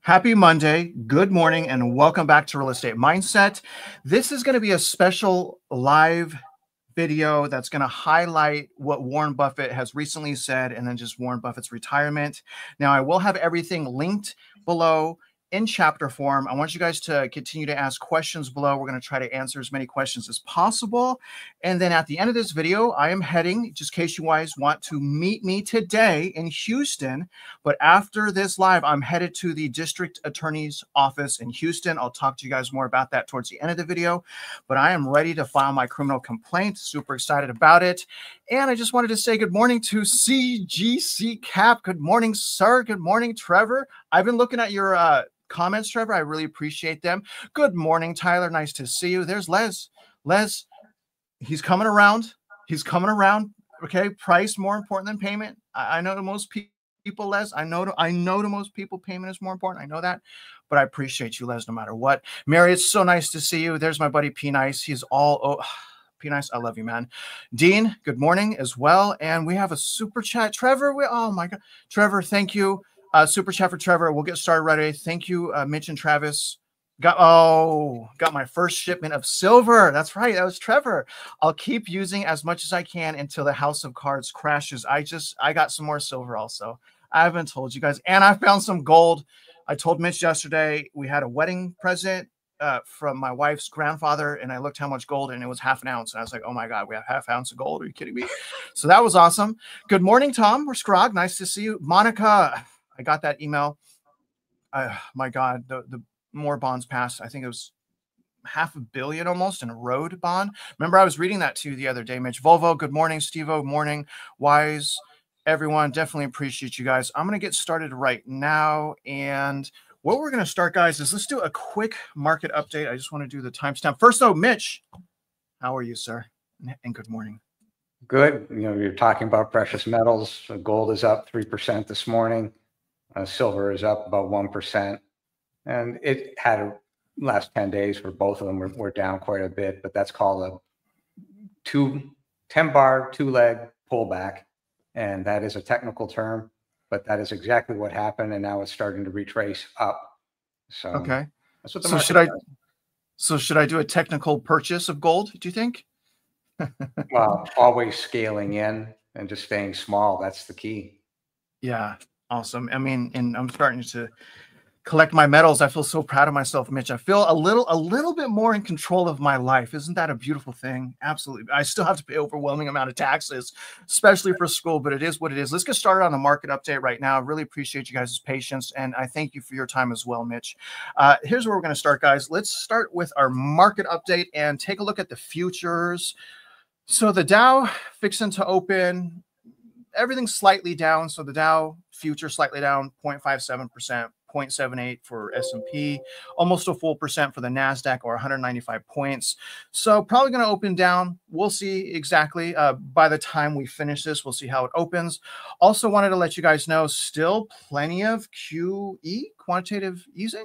Happy Monday, good morning, and welcome back to Real Estate Mindset. This is going to be a special live video that's going to highlight what Warren Buffett has recently said and then just Warren Buffett's retirement. Now, I will have everything linked below in chapter form. I want you guys to continue to ask questions below. We're going to try to answer as many questions as possible. And then at the end of this video, I am heading, just in case you guys want to meet me today in Houston. But after this live, I'm headed to the district attorney's office in Houston. I'll talk to you guys more about that towards the end of the video. But I am ready to file my criminal complaint. Super excited about it. And I just wanted to say good morning to CGC Cap. Good morning, sir. Good morning, Trevor. I've been looking at your comments, Trevor. I really appreciate them. Good morning, Tyler. Nice to see you. There's Les. Les, he's coming around. Okay, price more important than payment. I know to most people, Les. I know to most people, payment is more important. I know that, but I appreciate you, Les, no matter what. Mary, it's so nice to see you. There's my buddy P Nice. He's all P Nice. I love you, man. Dean, good morning as well. And we have a super chat, Trevor. Oh my God, Trevor, thank you. Super chat for Trevor. We'll get started right away. Thank you, Mitch and Travis. Got my first shipment of silver. That's right. That was Trevor. I'll keep using as much as I can until the house of cards crashes. I got some more silver also. I haven't told you guys. And I found some gold. I told Mitch yesterday we had a wedding present from my wife's grandfather, and I looked how much gold, and it was half an ounce. And I was like, oh my God, we have half ounce of gold. Are you kidding me? So that was awesome. Good morning, Tom or Scrog. Nice to see you. Monica, I got that email. My God, the more bonds passed. I think it was $500 million almost in a road bond. Remember, I was reading that to you the other day, Mitch. Volvo, good morning. Steve-O, morning. Wise, everyone, definitely appreciate you guys. I'm going to get started right now. And what we're going to start, guys, is let's do a quick market update. I just want to do the timestamp. First, though, Mitch, how are you, sir? And good morning. Good. You know, you're talking about precious metals. Gold is up 3% this morning. Silver is up about 1%. And it had a last 10 days where both of them were down quite a bit, but that's called a 10-bar, two-leg pullback. And that is a technical term, but that is exactly what happened. And now it's starting to retrace up. So okay. That's what the market does. Should I do a technical purchase of gold, do you think? Well, always scaling in and just staying small. That's the key. Yeah. Awesome. I mean, and I'm starting to collect my medals. I feel so proud of myself, Mitch. I feel a little bit more in control of my life. Isn't that a beautiful thing? Absolutely. I still have to pay overwhelming amount of taxes, especially for school, but it is what it is. Let's get started on the market update right now. I really appreciate you guys' patience, and I thank you for your time as well, Mitch. Here's where we're going to start, guys. Let's start with our market update and take a look at the futures. So the Dow fixing to open. Everything's slightly down. So the Dow future slightly down 0.57%, 0.78 for S&P, almost a full percent for the NASDAQ, or 195 points. So probably going to open down. We'll see exactly by the time we finish this. We'll see how it opens. Also wanted to let you guys know, still plenty of QE, quantitative easing,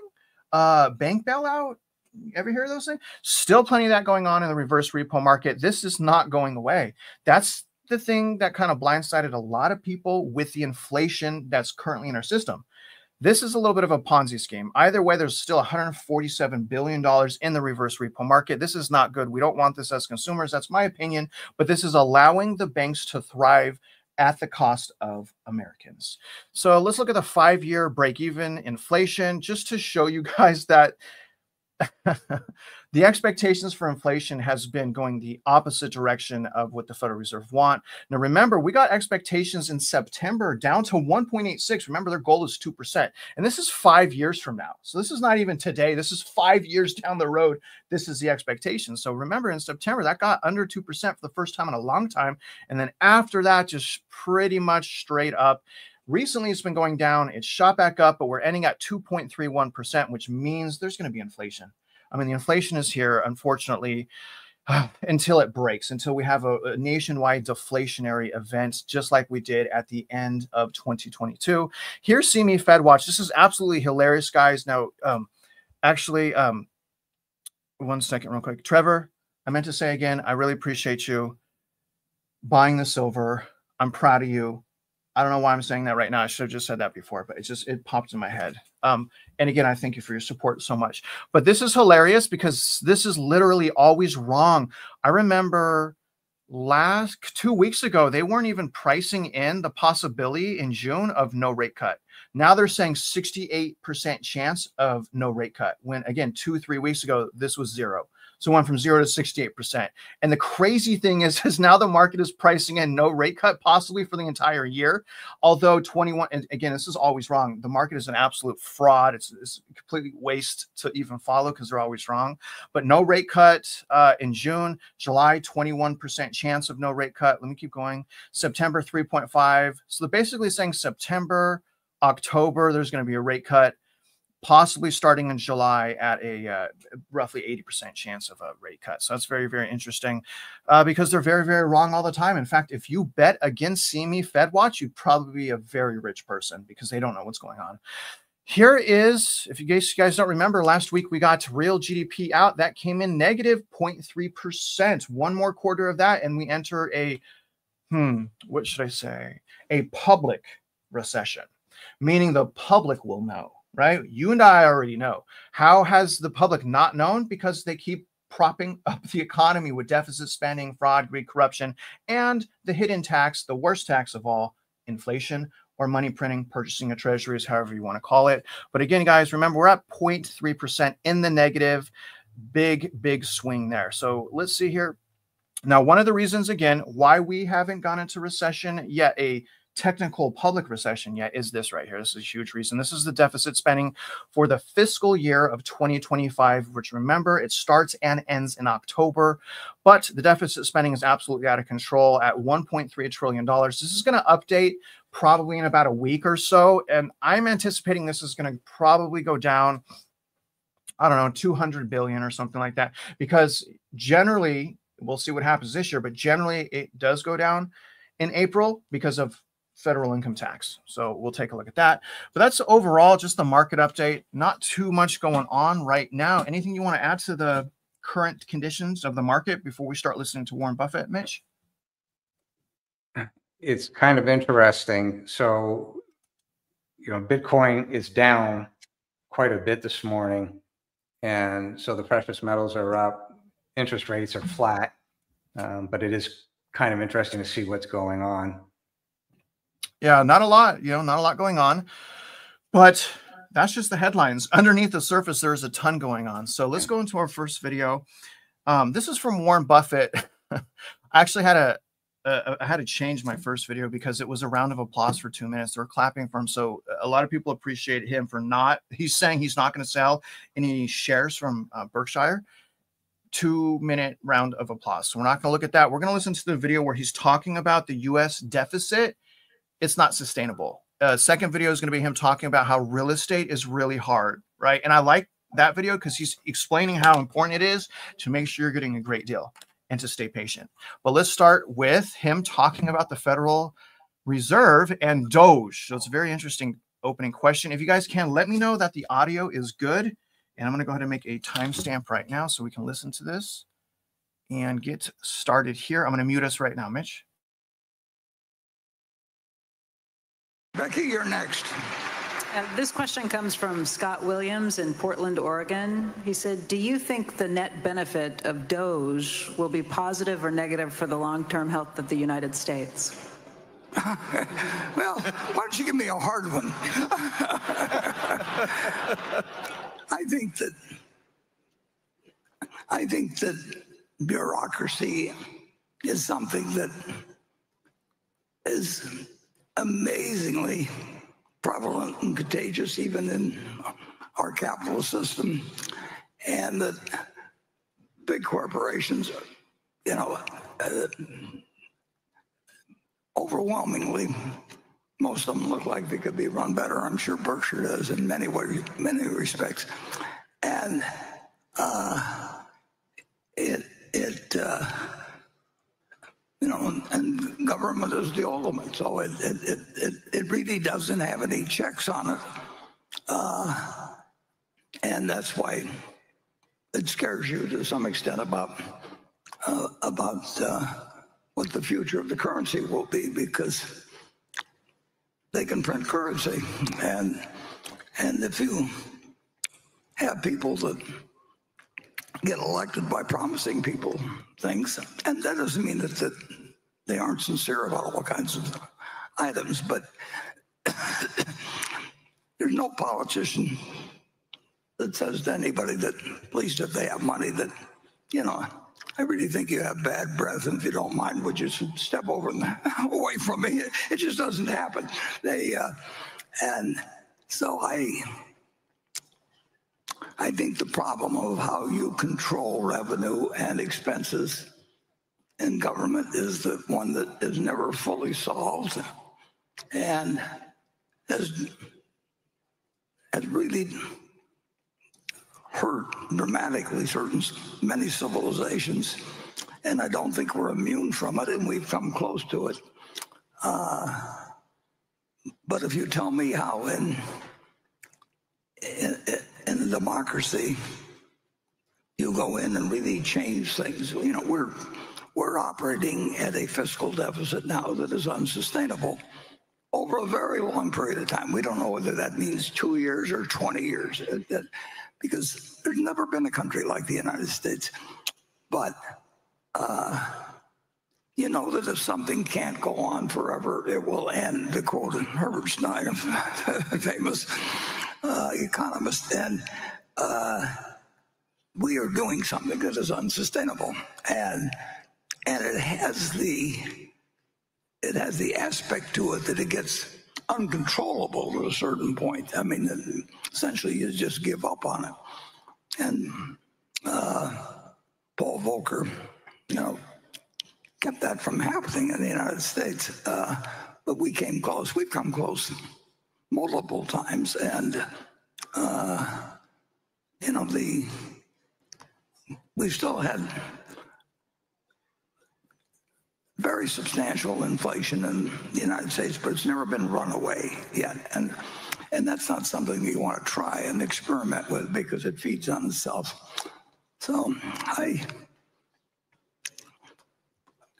bank bailout. You ever hear those things? Still plenty of that going on in the reverse repo market. This is not going away. That's the thing that kind of blindsided a lot of people with the inflation that's currently in our system. This is a little bit of a Ponzi scheme. Either way, there's still $147 billion in the reverse repo market. This is not good. We don't want this as consumers. That's my opinion. But this is allowing the banks to thrive at the cost of Americans. So let's look at the 5-year break-even inflation just to show you guys that the expectations for inflation has been going the opposite direction of what the Federal Reserve want. Now, remember, we got expectations in September down to 1.86. Remember, their goal is 2%. And this is 5 years from now. So this is not even today. This is 5 years down the road. This is the expectation. So remember, in September, that got under 2% for the first time in a long time. And then after that, just pretty much straight up. Recently, it's been going down. It's shot back up, but we're ending at 2.31%, which means there's going to be inflation. I mean, the inflation is here, unfortunately, until it breaks, until we have a nationwide deflationary event, just like we did at the end of 2022. Here's See Me Fed Watch. This is absolutely hilarious, guys. Now, actually, 1 second real quick. Trevor, I meant to say again, I really appreciate you buying the silver. I'm proud of you. I don't know why I'm saying that right now. I should have just said that before, but it popped in my head. And again, I thank you for your support so much. But this is hilarious because this is literally always wrong. I remember 2 weeks ago, they weren't even pricing in the possibility in June of no rate cut. Now they're saying 68% chance of no rate cut, when again, 2-3 weeks ago, this was zero. So it went from 0 to 68%. And the crazy thing is now the market is pricing in no rate cut possibly for the entire year. Although 21, and again, this is always wrong. The market is an absolute fraud. It's completely waste to even follow because they're always wrong. But no rate cut in June, July, 21% chance of no rate cut. Let me keep going. September, 3.5. So they're basically saying September, October, there's going to be a rate cut, possibly starting in July at a roughly 80% chance of a rate cut. So that's very, very interesting because they're very, very wrong all the time. In fact, if you bet against CME Fed Watch, you'd probably be a very rich person because they don't know what's going on. Here is, if you guys don't remember, last week we got real GDP out. That came in negative 0.3%. One more quarter of that, and we enter a, what should I say? A public recession, meaning the public will know. Right? You and I already know. How has the public not known? Because they keep propping up the economy with deficit spending, fraud, greed, corruption, and the hidden tax, the worst tax of all, inflation, or money printing, purchasing of treasuries, however you want to call it. But again, guys, remember, we're at 0.3% in the negative. Big, big swing there. So let's see here. Now, one of the reasons, again, why we haven't gone into recession yet, a technical public recession yet, is this right here. This is a huge reason. This is the deficit spending for the fiscal year of 2025, which, remember, it starts and ends in October. But the deficit spending is absolutely out of control at $1.3 trillion. This is going to update probably in about a week or so. And I'm anticipating this is going to probably go down, I don't know, 200 billion or something like that, because generally, we'll see what happens this year, but generally it does go down in April because of federal income tax. So we'll take a look at that. But that's overall just the market update. Not too much going on right now. Anything you want to add to the current conditions of the market before we start listening to Warren Buffett, Mitch? It's kind of interesting. So, Bitcoin is down quite a bit this morning. And so the precious metals are up, interest rates are flat. But it is kind of interesting to see what's going on. Yeah, not a lot, not a lot going on, but that's just the headlines. Underneath the surface, there's a ton going on. So let's go into our first video. This is from Warren Buffett. I actually had I had to change my first video because it was a round of applause for 2 minutes. They were clapping for him. So a lot of people appreciate him for he's saying he's not going to sell any shares from Berkshire. 2-minute round of applause. So we're not going to look at that. We're going to listen to the video where he's talking about the U.S. deficit. It's not sustainable. Second video is going to be him talking about how real estate is really hard, right? And I like that video because he's explaining how important it is to make sure you're getting a great deal and to stay patient. But let's start with him talking about the Federal Reserve and Doge. So it's a very interesting opening question. If you guys can, let me know that the audio is good. And I'm going to go ahead and make a timestamp right now so we can listen to this and get started here. I'm going to mute us right now, Mitch. Becky, you're next. This question comes from Scott Williams in Portland, Oregon. He said, do you think the net benefit of Doge will be positive or negative for the long-term health of the United States? Well, why don't you give me a hard one? I think that bureaucracy is something that is amazingly prevalent and contagious even in our capitalist system, and that big corporations, overwhelmingly, most of them look like they could be run better. I'm sure Berkshire does in many respects, and and government is the ultimate. So it really doesn't have any checks on it, and that's why it scares you to some extent about what the future of the currency will be, because they can print currency, and And if you have people that get elected by promising people things, and that doesn't mean that they aren't sincere about all kinds of items, but there's no politician that says to anybody that, at least if they have money, that, you know, I really think you have bad breath, and if you don't mind, would you step over and away from me? It just doesn't happen. And so I think the problem of how you control revenue and expenses in government is the one that is never fully solved and has really hurt dramatically many civilizations, and I don't think we're immune from it, and we've come close to it. But if you tell me how in a democracy you go in and really change things, you know, we're operating at a fiscal deficit now that is unsustainable over a very long period of time. We don't know whether that means 2 years or 20 years, because there's never been a country like the United States. But you know that if something can't go on forever, it will end, to quote Herbert Stein, a famous economist. And we are doing something that is unsustainable, and it has the aspect to it that it gets uncontrollable to a certain point. I mean, essentially, you just give up on it. And Paul Volcker, you know, kept that from happening in the United States. But we came close. We've come close multiple times, and you know, we've still had very substantial inflation in the United States, but it's never been runaway yet. And that's not something you want to try and experiment with, because it feeds on itself. So I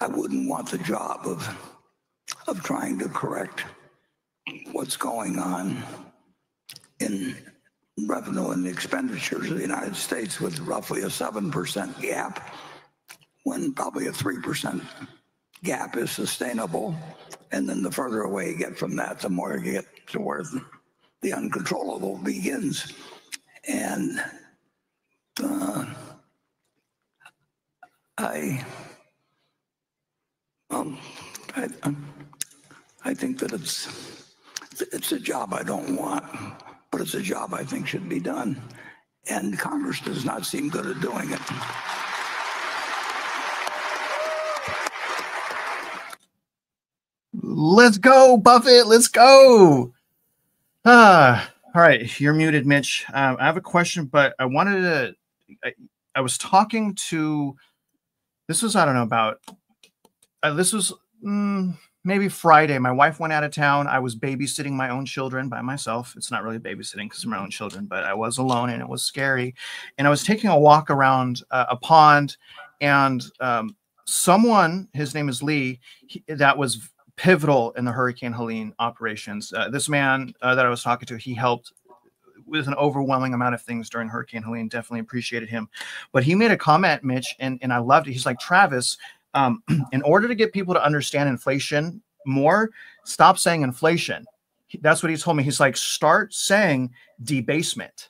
wouldn't want the job of trying to correct what's going on in revenue and expenditures of the United States with roughly a 7% gap, when probably a 3% gap is sustainable. And then the further away you get from that, the more you get to where the uncontrollable begins. And I think that it's a job I don't want, but it's a job I think should be done. And Congress does not seem good at doing it. Let's go, Buffett. Let's go. All right. You're muted, Mitch. I have a question, but I wanted to, I was talking to, this was, I don't know, about, this was maybe Friday. My wife went out of town. I was babysitting my own children by myself. It's not really babysitting because they're my own children, but I was alone and it was scary. And I was taking a walk around a pond, and someone, his name is Lee, that was pivotal in the Hurricane Helene operations. This man that I was talking to, he helped with an overwhelming amount of things during Hurricane Helene. Definitely appreciated him. But he made a comment, Mitch, and I loved it. He's like, Travis, in order to get people to understand inflation more, stop saying inflation. That's what he told me. He's like, start saying debasement,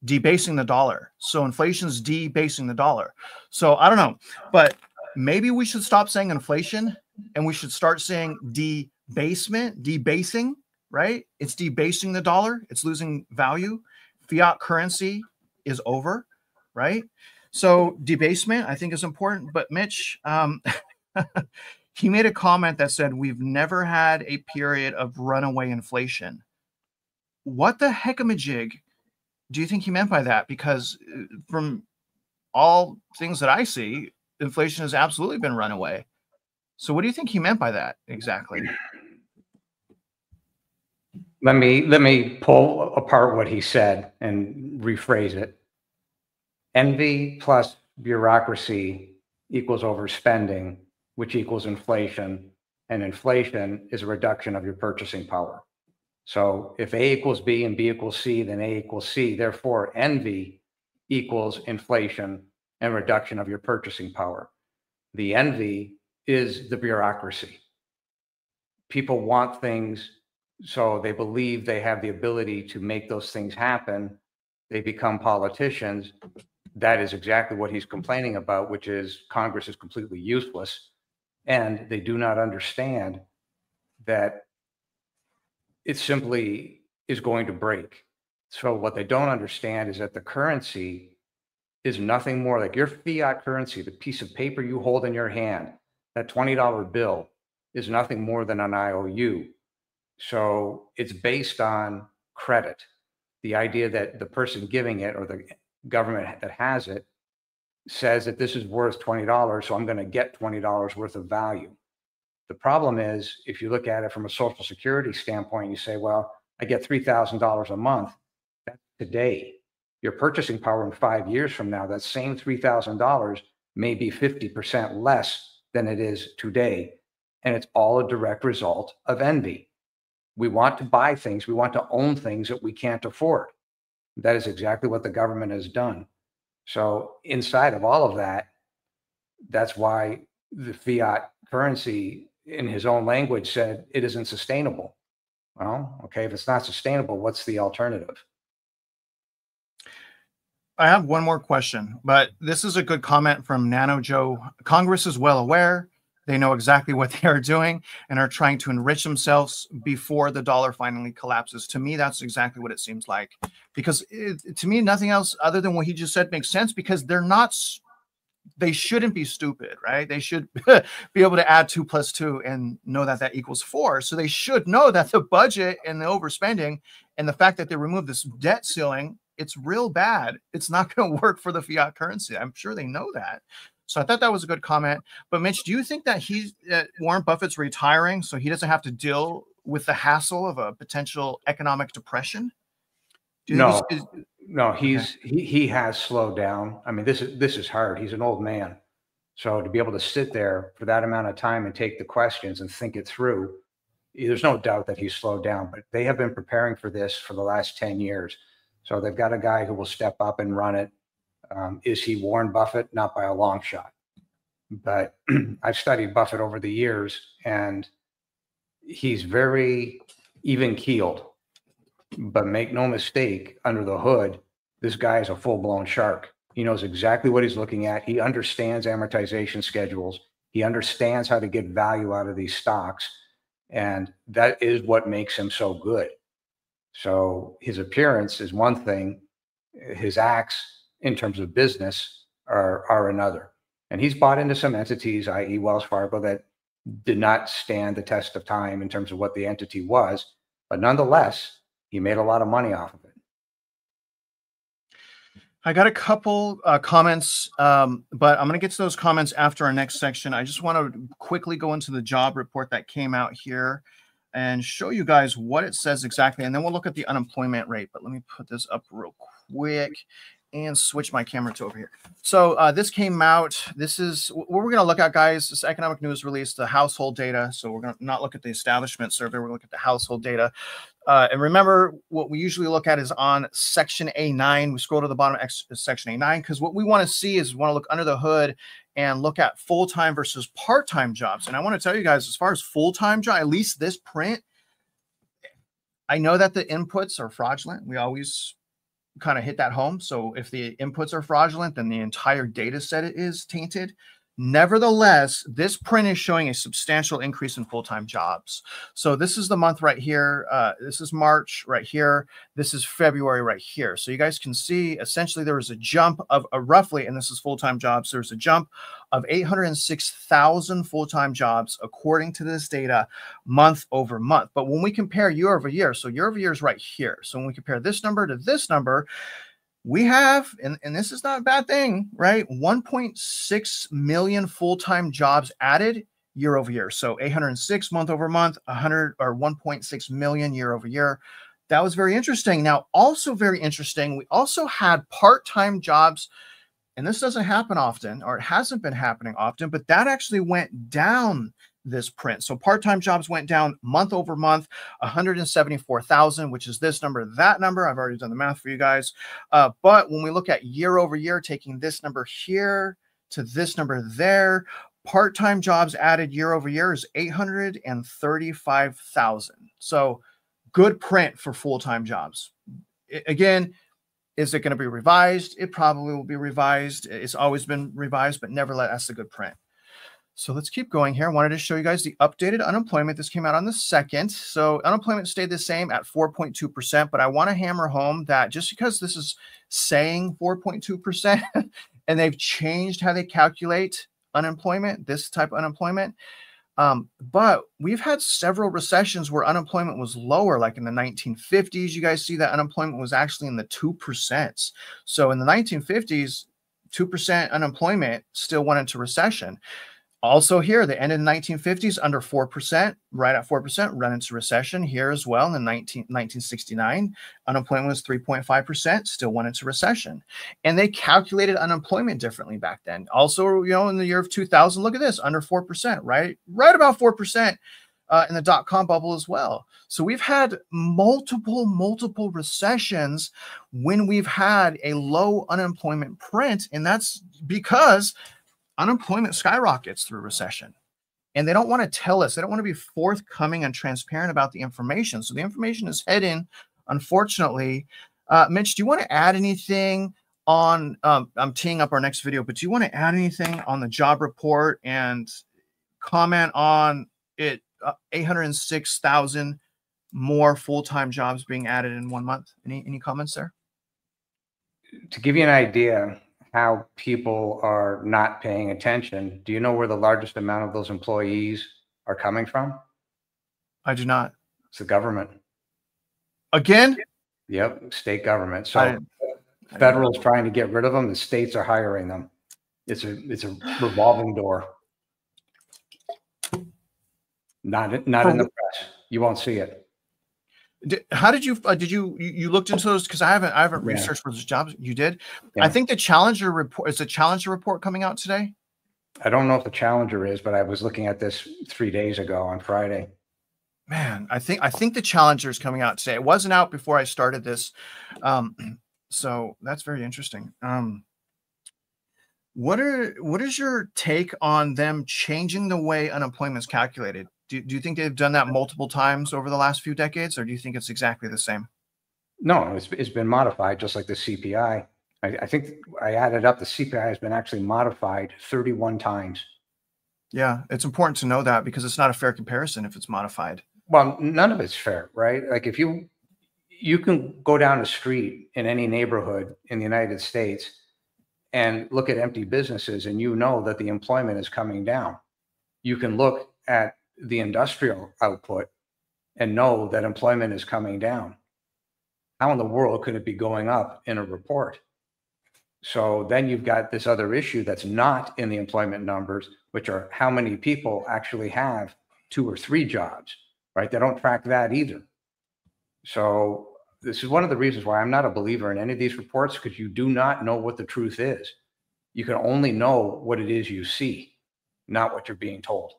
debasing the dollar. So inflation's debasing the dollar. So I don't know, but maybe we should stop saying inflation and we should start saying debasement, debasing, right? It's debasing the dollar. It's losing value. Fiat currency is over, right? So debasement, I think, is important. But Mitch, he made a comment that said, we've never had a period of runaway inflation. What the heckamajig do you think he meant by that? Because from all things that I see, inflation has absolutely been runaway. So what do you think he meant by that exactly? Let me pull apart what he said and rephrase it. Envy plus bureaucracy equals overspending, which equals inflation, and inflation is a reduction of your purchasing power. So if A equals B and B equals C, then A equals C. Therefore, envy equals inflation and reduction of your purchasing power. The envy is the bureaucracy. People want things, so they believe they have the ability to make those things happen. They become politicians. That is exactly what he's complaining about, which is Congress is completely useless. And they do not understand that it simply is going to break. So what they don't understand is that the currency is nothing more like your fiat currency, the piece of paper you hold in your hand, that $20 bill is nothing more than an IOU. So it's based on credit. The idea that the person giving it or the government that has it says that this is worth $20, so I'm going to get $20 worth of value. The problem is, if you look at it from a Social Security standpoint, you say, well, I get $3,000 a month. That's today. Your purchasing power in 5 years from now, that same $3,000 may be 50% less than it is today. And it's all a direct result of envy. We want to buy things. We want to own things that we can't afford. That is exactly what the government has done. So inside of all of that, that's why the fiat currency, in his own language, said it isn't sustainable. Well, okay, if it's not sustainable, what's the alternative? I have one more question, but this is a good comment from Nano Joe. Congress is well aware. They know exactly what they are doing and are trying to enrich themselves before the dollar finally collapses. To me, that's exactly what it seems like. Because to me, nothing else other than what he just said makes sense, because they're not, they shouldn't be stupid, right? They should be able to add 2 + 2 and know that that equals 4. So they should know that the budget and the overspending and the fact that they removed this debt ceiling, it's real bad. It's not going to work for the fiat currency. I'm sure they know that. So I thought that was a good comment. But Mitch, do you think that Warren Buffett's retiring so he doesn't have to deal with the hassle of a potential economic depression? No, he has slowed down. I mean, this is hard. He's an old man. So to be able to sit there for that amount of time and take the questions and think it through, there's no doubt that he's slowed down. But they have been preparing for this for the last 10 years. So they've got a guy who will step up and run it. Is he Warren Buffett? Not by a long shot. But I've studied Buffett over the years, and he's very even-keeled. But make no mistake, under the hood, this guy is a full-blown shark. He knows exactly what he's looking at. He understands amortization schedules. He understands how to get value out of these stocks. And that is what makes him so good. So his appearance is one thing. His acts in terms of business are another. And he's bought into some entities, i.e. Wells Fargo, that did not stand the test of time in terms of what the entity was. But nonetheless, he made a lot of money off of it. I got a couple comments, but I'm going to get to those comments after our next section. I just want to quickly go into the job report that came out here and show you guys what it says exactly. And then we'll look at the unemployment rate. But let me put this up real quick and switch my camera to over here. So this came out. This is what we're going to look at, guys. This economic news release, the household data. So we're going to not look at the establishment survey. We're going to look at the household data. And remember, what we usually look at is on section A9. We scroll to the bottom of section A9 because what we want to see is we want to look under the hood and look at full-time versus part-time jobs. And I want to tell you guys, as far as full-time job, at least this print, I know that the inputs are fraudulent. We always kind of hit that home. So if the inputs are fraudulent, then the entire data set is tainted. Nevertheless, this print is showing a substantial increase in full-time jobs. So this is the month right here. This is March right here. This is February right here. So you guys can see essentially there was a jump of roughly, and this is full-time jobs, there's a jump of 806,000 full-time jobs according to this data month over month. But when we compare year over year, so year over year is right here. So when we compare this number to this number, we have, and this is not a bad thing, right? 1.6 million full-time jobs added year over year. So 806 month over month, 1.6 million year over year. That was very interesting. Now, also very interesting, we also had part-time jobs, and this doesn't happen often, or it hasn't been happening often, but that actually went down this print. So part-time jobs went down month over month, 174,000, which is this number, that number. I've already done the math for you guys. But when we look at year over year, taking this number here to this number there, part-time jobs added year over year is 835,000. So good print for full-time jobs. Again, is it going to be revised? It probably will be revised. It's always been revised, but nevertheless, that's a good print. So let's keep going here. I wanted to show you guys the updated unemployment. This came out on the 2nd. So unemployment stayed the same at 4.2%, but I want to hammer home that just because this is saying 4.2% and they've changed how they calculate unemployment, this type of unemployment, but we've had several recessions where unemployment was lower, like in the 1950s. You guys see that unemployment was actually in the 2%. So in the 1950s, 2% unemployment still went into recession. Also here, the end of the 1950s, under 4%, right at 4%, run into recession. Here as well in 1969, unemployment was 3.5%, still went into recession. And they calculated unemployment differently back then. Also, you know, in the year of 2000, look at this, under 4%, right about 4% in the dot-com bubble as well. So we've had multiple recessions when we've had a low unemployment print, and that's because unemployment skyrockets through recession, and they don't want to tell us. They don't want to be forthcoming and transparent about the information. So the information is hidden, unfortunately. Mitch, do you want to add anything on, I'm teeing up our next video, but do you want to add anything on the job report and comment on it? 806,000 more full-time jobs being added in 1 month. Any comments there? To give you an idea how people are not paying attention, do you know where the largest amount of those employees are coming from? I do not. It's the government. Again? Yep, state government. So federal is trying to get rid of them, the states are hiring them. It's a revolving door. Not in the press. You won't see it. How did you looked into those? Because I haven't researched for those jobs. You did? Yeah. I think the Challenger report, is the Challenger report coming out today? I don't know if the Challenger is, but I was looking at this 3 days ago on Friday. Man, I think the Challenger is coming out today. It wasn't out before I started this. So that's very interesting. What is your take on them changing the way unemployment is calculated? Do you think they've done that multiple times over the last few decades, or do you think it's exactly the same? No, it's been modified just like the CPI. I think I added up, the CPI has been actually modified 31 times. Yeah, it's important to know that because it's not a fair comparison if it's modified. Well, none of it's fair, right? Like if you can go down the street in any neighborhood in the United States and look at empty businesses and you know that the employment is coming down. You can look at the industrial output and know that employment is coming down. How in the world could it be going up in a report? So then you've got this other issue that's not in the employment numbers, which are how many people actually have 2 or 3 jobs, right? They don't track that either. So this is one of the reasons why I'm not a believer in any of these reports, because you do not know what the truth is. You can only know what it is you see, not what you're being told.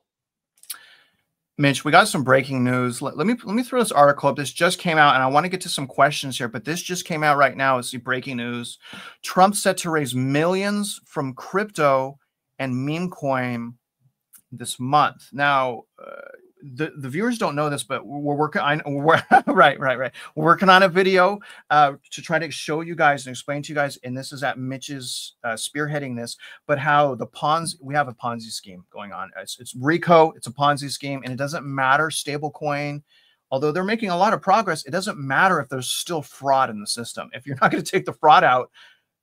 Mitch, we got some breaking news. Let me throw this article up. This just came out, and I want to get to some questions here, but this just came out right now. It's the breaking news. Trump set to raise millions from crypto and meme coin this month. Now, the viewers don't know this, but we're working on right. We're working on a video to try to show you guys and explain to you guys, and this is at Mitch's spearheading this, but how we have a Ponzi scheme going on. It's RICO, it's a Ponzi scheme, and it doesn't matter stablecoin. Although they're making a lot of progress, it doesn't matter if there's still fraud in the system. If you're not going to take the fraud out,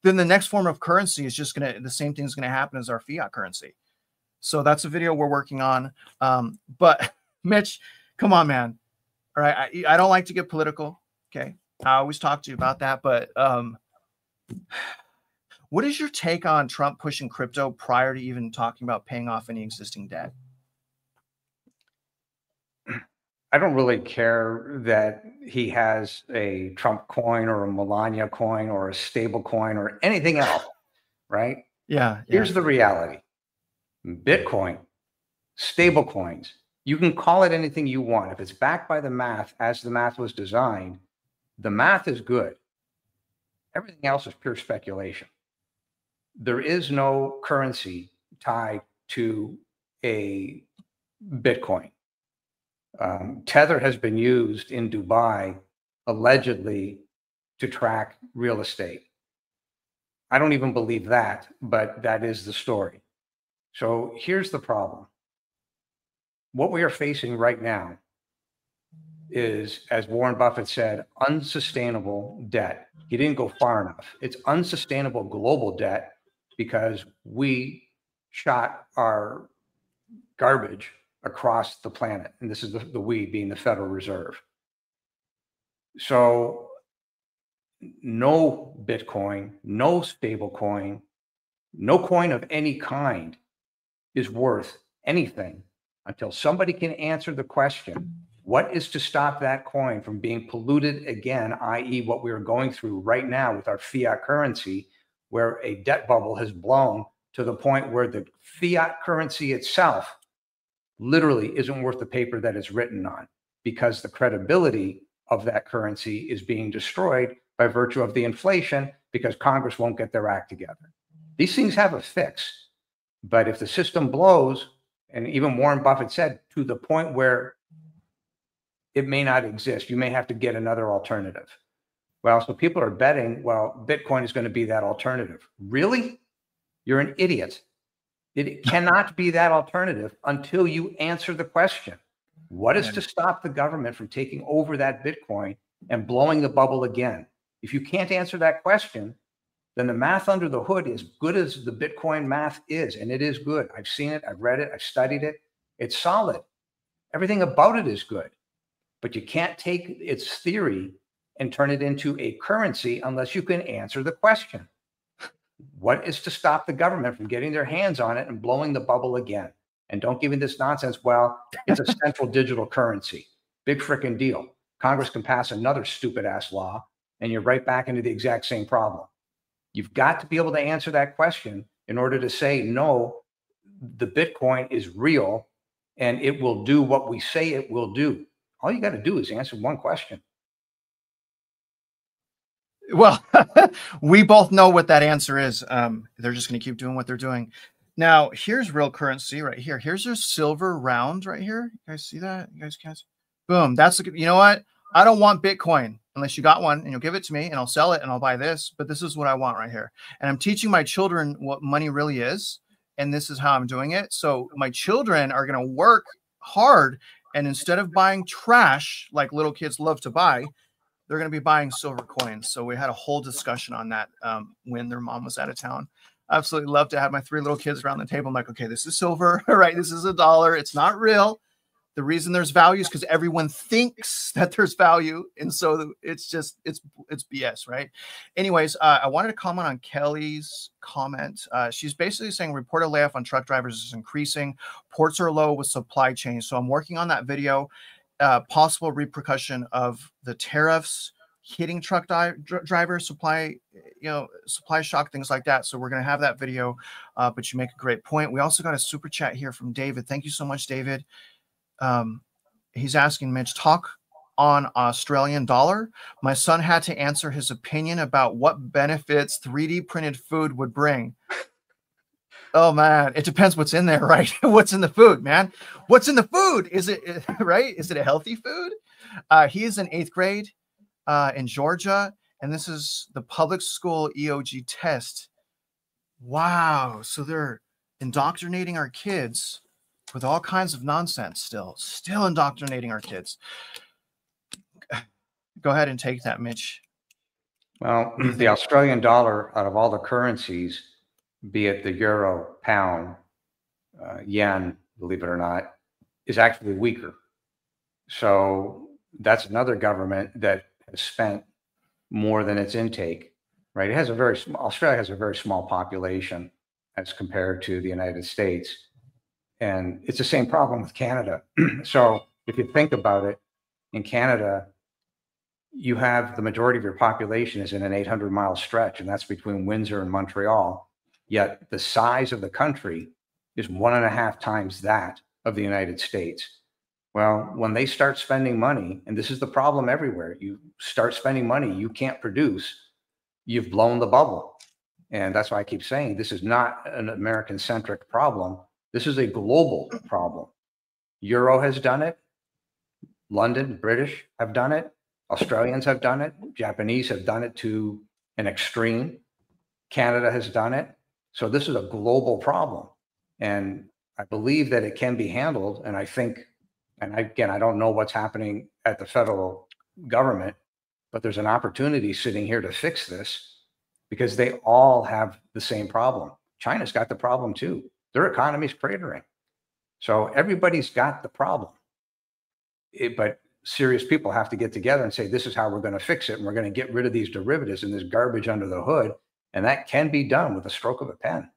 then the next form of currency is just the same thing is going to happen as our fiat currency. So that's a video we're working on. But Mitch, come on, man. All right. I don't like to get political. Okay. I always talk to you about that. But what is your take on Trump pushing crypto prior to even talking about paying off any existing debt? I don't really care that he has a Trump coin or a Melania coin or a stable coin or anything else, right? Yeah. Here's the reality. Bitcoin Stable coins, you can call it anything you want. If it's backed by the math as the math was designed, the math is good. Everything else is pure speculation. There is no currency tied to a Bitcoin. Tether has been used in Dubai allegedly to track real estate. I don't even believe that, but that is the story. So here's the problem. What we are facing right now is, as Warren Buffett said, unsustainable debt. He didn't go far enough. It's unsustainable global debt because we shot our garbage across the planet. And this is the we being the Federal Reserve. So no Bitcoin, no stable coin, no coin of any kind is worth anything until somebody can answer the question, what is to stop that coin from being polluted again, i.e. what we are going through right now with our fiat currency, where a debt bubble has blown to the point where the fiat currency itself literally isn't worth the paper that it's written on, because the credibility of that currency is being destroyed by virtue of the inflation, because Congress won't get their act together. These things have a fix, but if the system blows, and even Warren Buffett said, to the point where it may not exist, you may have to get another alternative. Well, so people are betting, well, Bitcoin is going to be that alternative. Really? You're an idiot. It cannot be that alternative until you answer the question. What is to stop the government from taking over that Bitcoin and blowing the bubble again? If you can't answer that question, then the math under the hood, as good as the Bitcoin math is, and it is good. I've seen it, I've read it, I've studied it. It's solid. Everything about it is good. But you can't take its theory and turn it into a currency unless you can answer the question. What is to stop the government from getting their hands on it and blowing the bubble again? And don't give me this nonsense, well, it's a central digital currency. Big frickin' deal. Congress can pass another stupid ass law and you're right back into the exact same problem. You've got to be able to answer that question in order to say, no, the Bitcoin is real and it will do what we say it will do. All you got to do is answer one question. Well, we both know what that answer is. They're just going to keep doing what they're doing. Now, here's real currency right here. Here's your silver round right here. You guys see that? You guys can't see? Boom. That's, you know what? I don't want Bitcoin unless you got one and you'll give it to me and I'll sell it and I'll buy this. But this is what I want right here. And I'm teaching my children what money really is. And this is how I'm doing it. So my children are going to work hard. And instead of buying trash like little kids love to buy, they're going to be buying silver coins. So we had a whole discussion on that when their mom was out of town. Absolutely love to have my 3 little kids around the table. I'm like, okay, this is silver, right? This is $1. It's not real. The reason there's value is because everyone thinks that there's value. And so it's just, it's BS, right? Anyways, I wanted to comment on Kelly's comment. She's basically saying reported layoff on truck drivers is increasing. Ports are low with supply chain. So I'm working on that video. Possible repercussion of the tariffs hitting truck drivers, supply shock, things like that. So we're going to have that video, but you make a great point. We also got a super chat here from David. Thank you so much, David. He's asking Mitch, talk on Australian dollar. My son had to answer his opinion about what benefits 3D printed food would bring. Oh man, it depends what's in there, right? What's in the food, man? What's in the food? Is it right? Is it a healthy food? He is in 8th grade in Georgia, and this is the public school EOG test. Wow, so they're indoctrinating our kids with all kinds of nonsense. Still indoctrinating our kids. Go ahead and take that, Mitch. Well, the Australian dollar, out of all the currencies, be it the euro, pound, yen, believe it or not, is actually weaker. So that's another government that has spent more than its intake, right? It has Australia has a very small population as compared to the United States. And it's the same problem with Canada. So if you think about it, in Canada, you have the majority of your population is in an 800-mile stretch, and that's between Windsor and Montreal. Yet the size of the country is 1.5 times that of the United States. Well, when they start spending money, and this is the problem everywhere, you start spending money, you can't produce, you've blown the bubble. And that's why I keep saying this is not an American-centric problem. This is a global problem. Euro has done it. London, British have done it. Australians have done it. Japanese have done it to an extreme. Canada has done it. So this is a global problem. And I believe that it can be handled. And I think, and again, I don't know what's happening at the federal government, but there's an opportunity sitting here to fix this because they all have the same problem. China's got the problem too. Their economy's cratering. So everybody's got the problem. But serious people have to get together and say, this is how we're going to fix it. And we're going to get rid of these derivatives and this garbage under the hood. And that can be done with a stroke of a pen.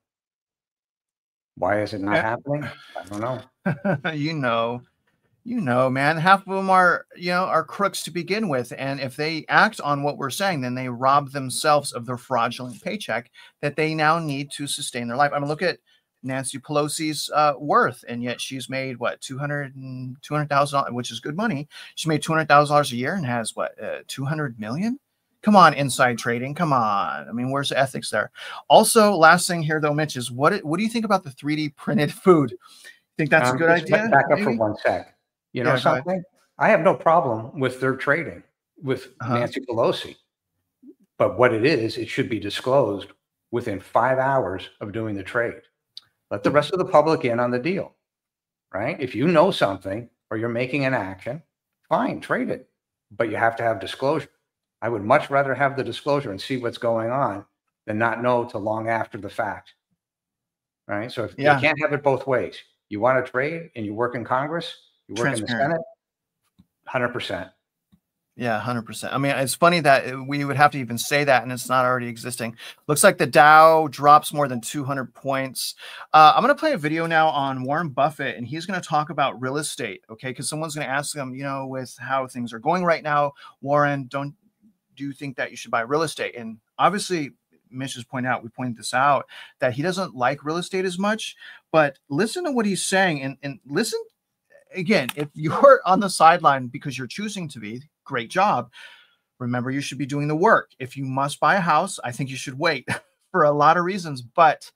Why is it not happening? I don't know. You know, man, half of them are, are crooks to begin with. And if they act on what we're saying, then they rob themselves of their fraudulent paycheck that they now need to sustain their life. I mean, look at Nancy Pelosi's worth, and yet she's made what, $200,000, which is good money. She made $200,000 a year and has what, 200 million. Come on, inside trading. Come on. I mean, where's the ethics there? Also, last thing here though, Mitch, is what do you think about the 3D printed food? Think that's a good idea? Back up for one sec. You know something? I have no problem with their trading with Nancy Pelosi, but what it is, it should be disclosed within 5 hours of doing the trade. Let the rest of the public in on the deal, right? If you know something or you're making an action, fine, trade it, but you have to have disclosure. I would much rather have the disclosure and see what's going on than not know till long after the fact, right? So if you can't have it both ways, you want to trade and you work in Congress, you work in the Senate, 100%. Yeah, 100%. I mean, it's funny that we would have to even say that, and it's not already existing. Looks like the Dow drops more than 200 points. I'm going to play a video now on Warren Buffett, and he's going to talk about real estate, okay? Because someone's going to ask him, with how things are going right now, Warren, do you think that you should buy real estate? And obviously, Mitch has pointed out, we pointed this out, that he doesn't like real estate as much. But listen to what he's saying, and listen, again, if you're on the sideline because you're choosing to be, great job. Remember, you should be doing the work. If you must buy a house, I think you should wait for a lot of reasons, but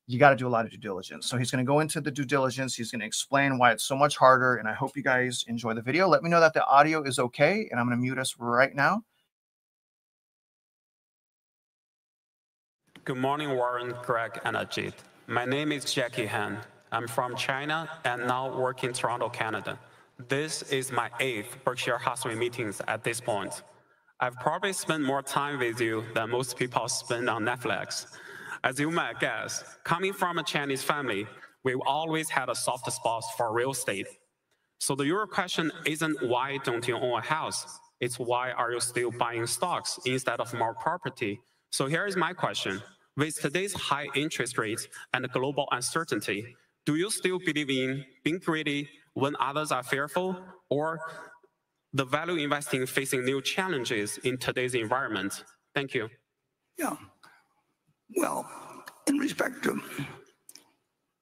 you got to do a lot of due diligence. So he's going to go into the due diligence. He's going to explain why it's so much harder. And I hope you guys enjoy the video. Let me know that the audio is okay. And I'm going to mute us right now. Good morning, Warren, Greg, and Ajit. My name is Jackie Han. I'm from China and now work in Toronto, Canada. This is my 8th Berkshire Hathaway meetings at this point. I've probably spent more time with you than most people spend on Netflix. As you might guess, coming from a Chinese family, we've always had a soft spot for real estate. So the real question isn't why don't you own a house? It's why are you still buying stocks instead of more property? So here is my question. With today's high interest rates and global uncertainty, do you still believe in being greedy when others are fearful, or the value investing facing new challenges in today's environment? Thank you. Yeah. Well, in respect to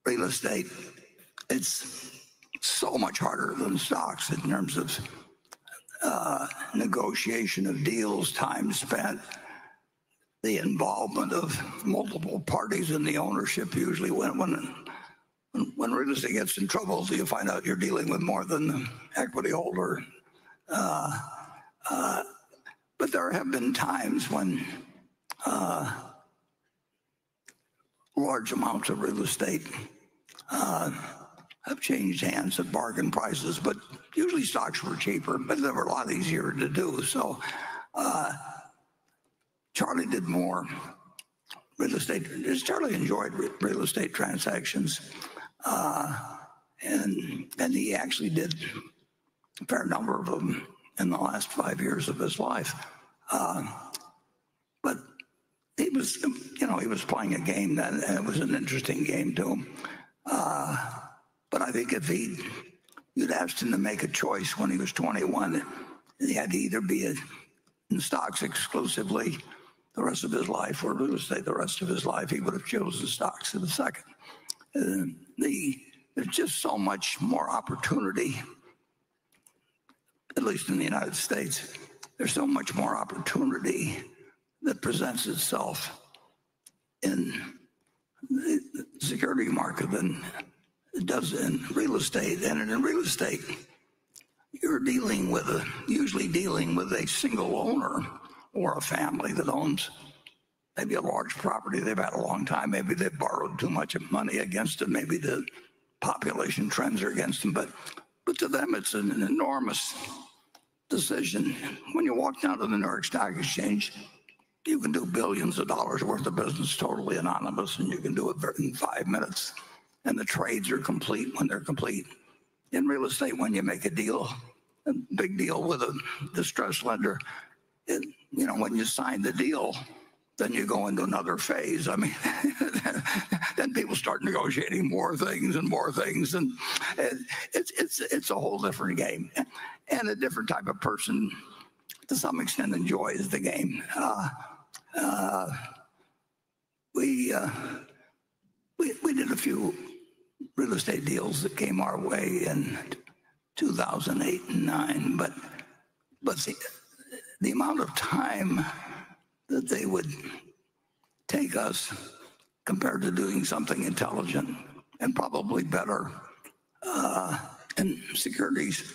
real estate, it's so much harder than stocks in terms of negotiation of deals, time spent, the involvement of multiple parties in the ownership. Usually when real estate gets in trouble, so you find out you're dealing with more than the equity holder. But there have been times when large amounts of real estate have changed hands at bargain prices, but usually stocks were cheaper, but they were a lot easier to do. So Charlie did more real estate. Charlie enjoyed real estate transactions. And he actually did a fair number of them in the last 5 years of his life. But he was, he was playing a game that, and it was an interesting game to him. But I think if you'd asked him to make a choice when he was 21, he had to either be in stocks exclusively the rest of his life or real estate the rest of his life, he would have chosen stocks in a second. The there's just so much more opportunity, at least in the United States. There's so much more opportunity that presents itself in the security market than it does in real estate. And in real estate, you're usually dealing with a single owner or a family that owns maybe a large property they've had a long time. Maybe they've borrowed too much money against it. Maybe the population trends are against them. But to them, it's an enormous decision. When you walk down to the New York Stock Exchange, you can do billions of dollars worth of business totally anonymous, and you can do it in 5 minutes. And the trades are complete when they're complete. In real estate, when you make a big deal with a distressed lender, when you sign the deal, then you go into another phase. I mean, then people start negotiating more things, and it's a whole different game, and a different type of person, to some extent, enjoys the game. We did a few real estate deals that came our way in 2008 and 2009, but the amount of time that they would take us compared to doing something intelligent and probably better in securities,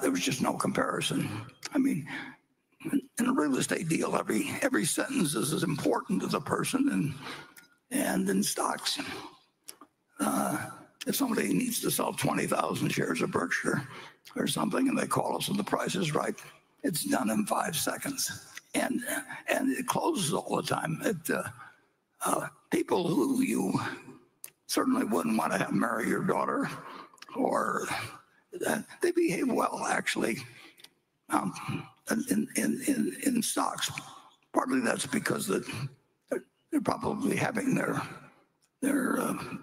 there was just no comparison. I mean, in a real estate deal, every sentence is as important to the person, and in stocks, if somebody needs to sell 20,000 shares of Berkshire or something, and they call us and the price is right, it's done in 5 seconds, and it closes all the time. People who you certainly wouldn't want to have marry your daughter, or they behave well, actually, in stocks. Partly that's because they're probably having their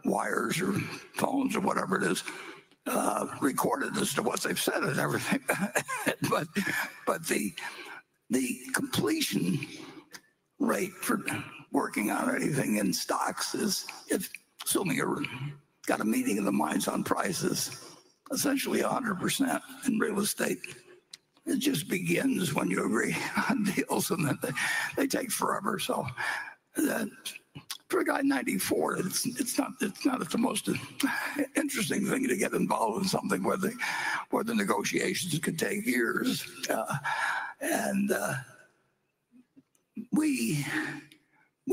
wires or phones or whatever it is recorded as to what they've said and everything. but the completion rate for working on anything in stocks is, assuming you've got a meeting of the minds on prices, essentially 100%. In real estate, it just begins when you agree on deals, and then they take forever. So for a guy 94, it's not the most interesting thing to get involved in something where the negotiations could take years. We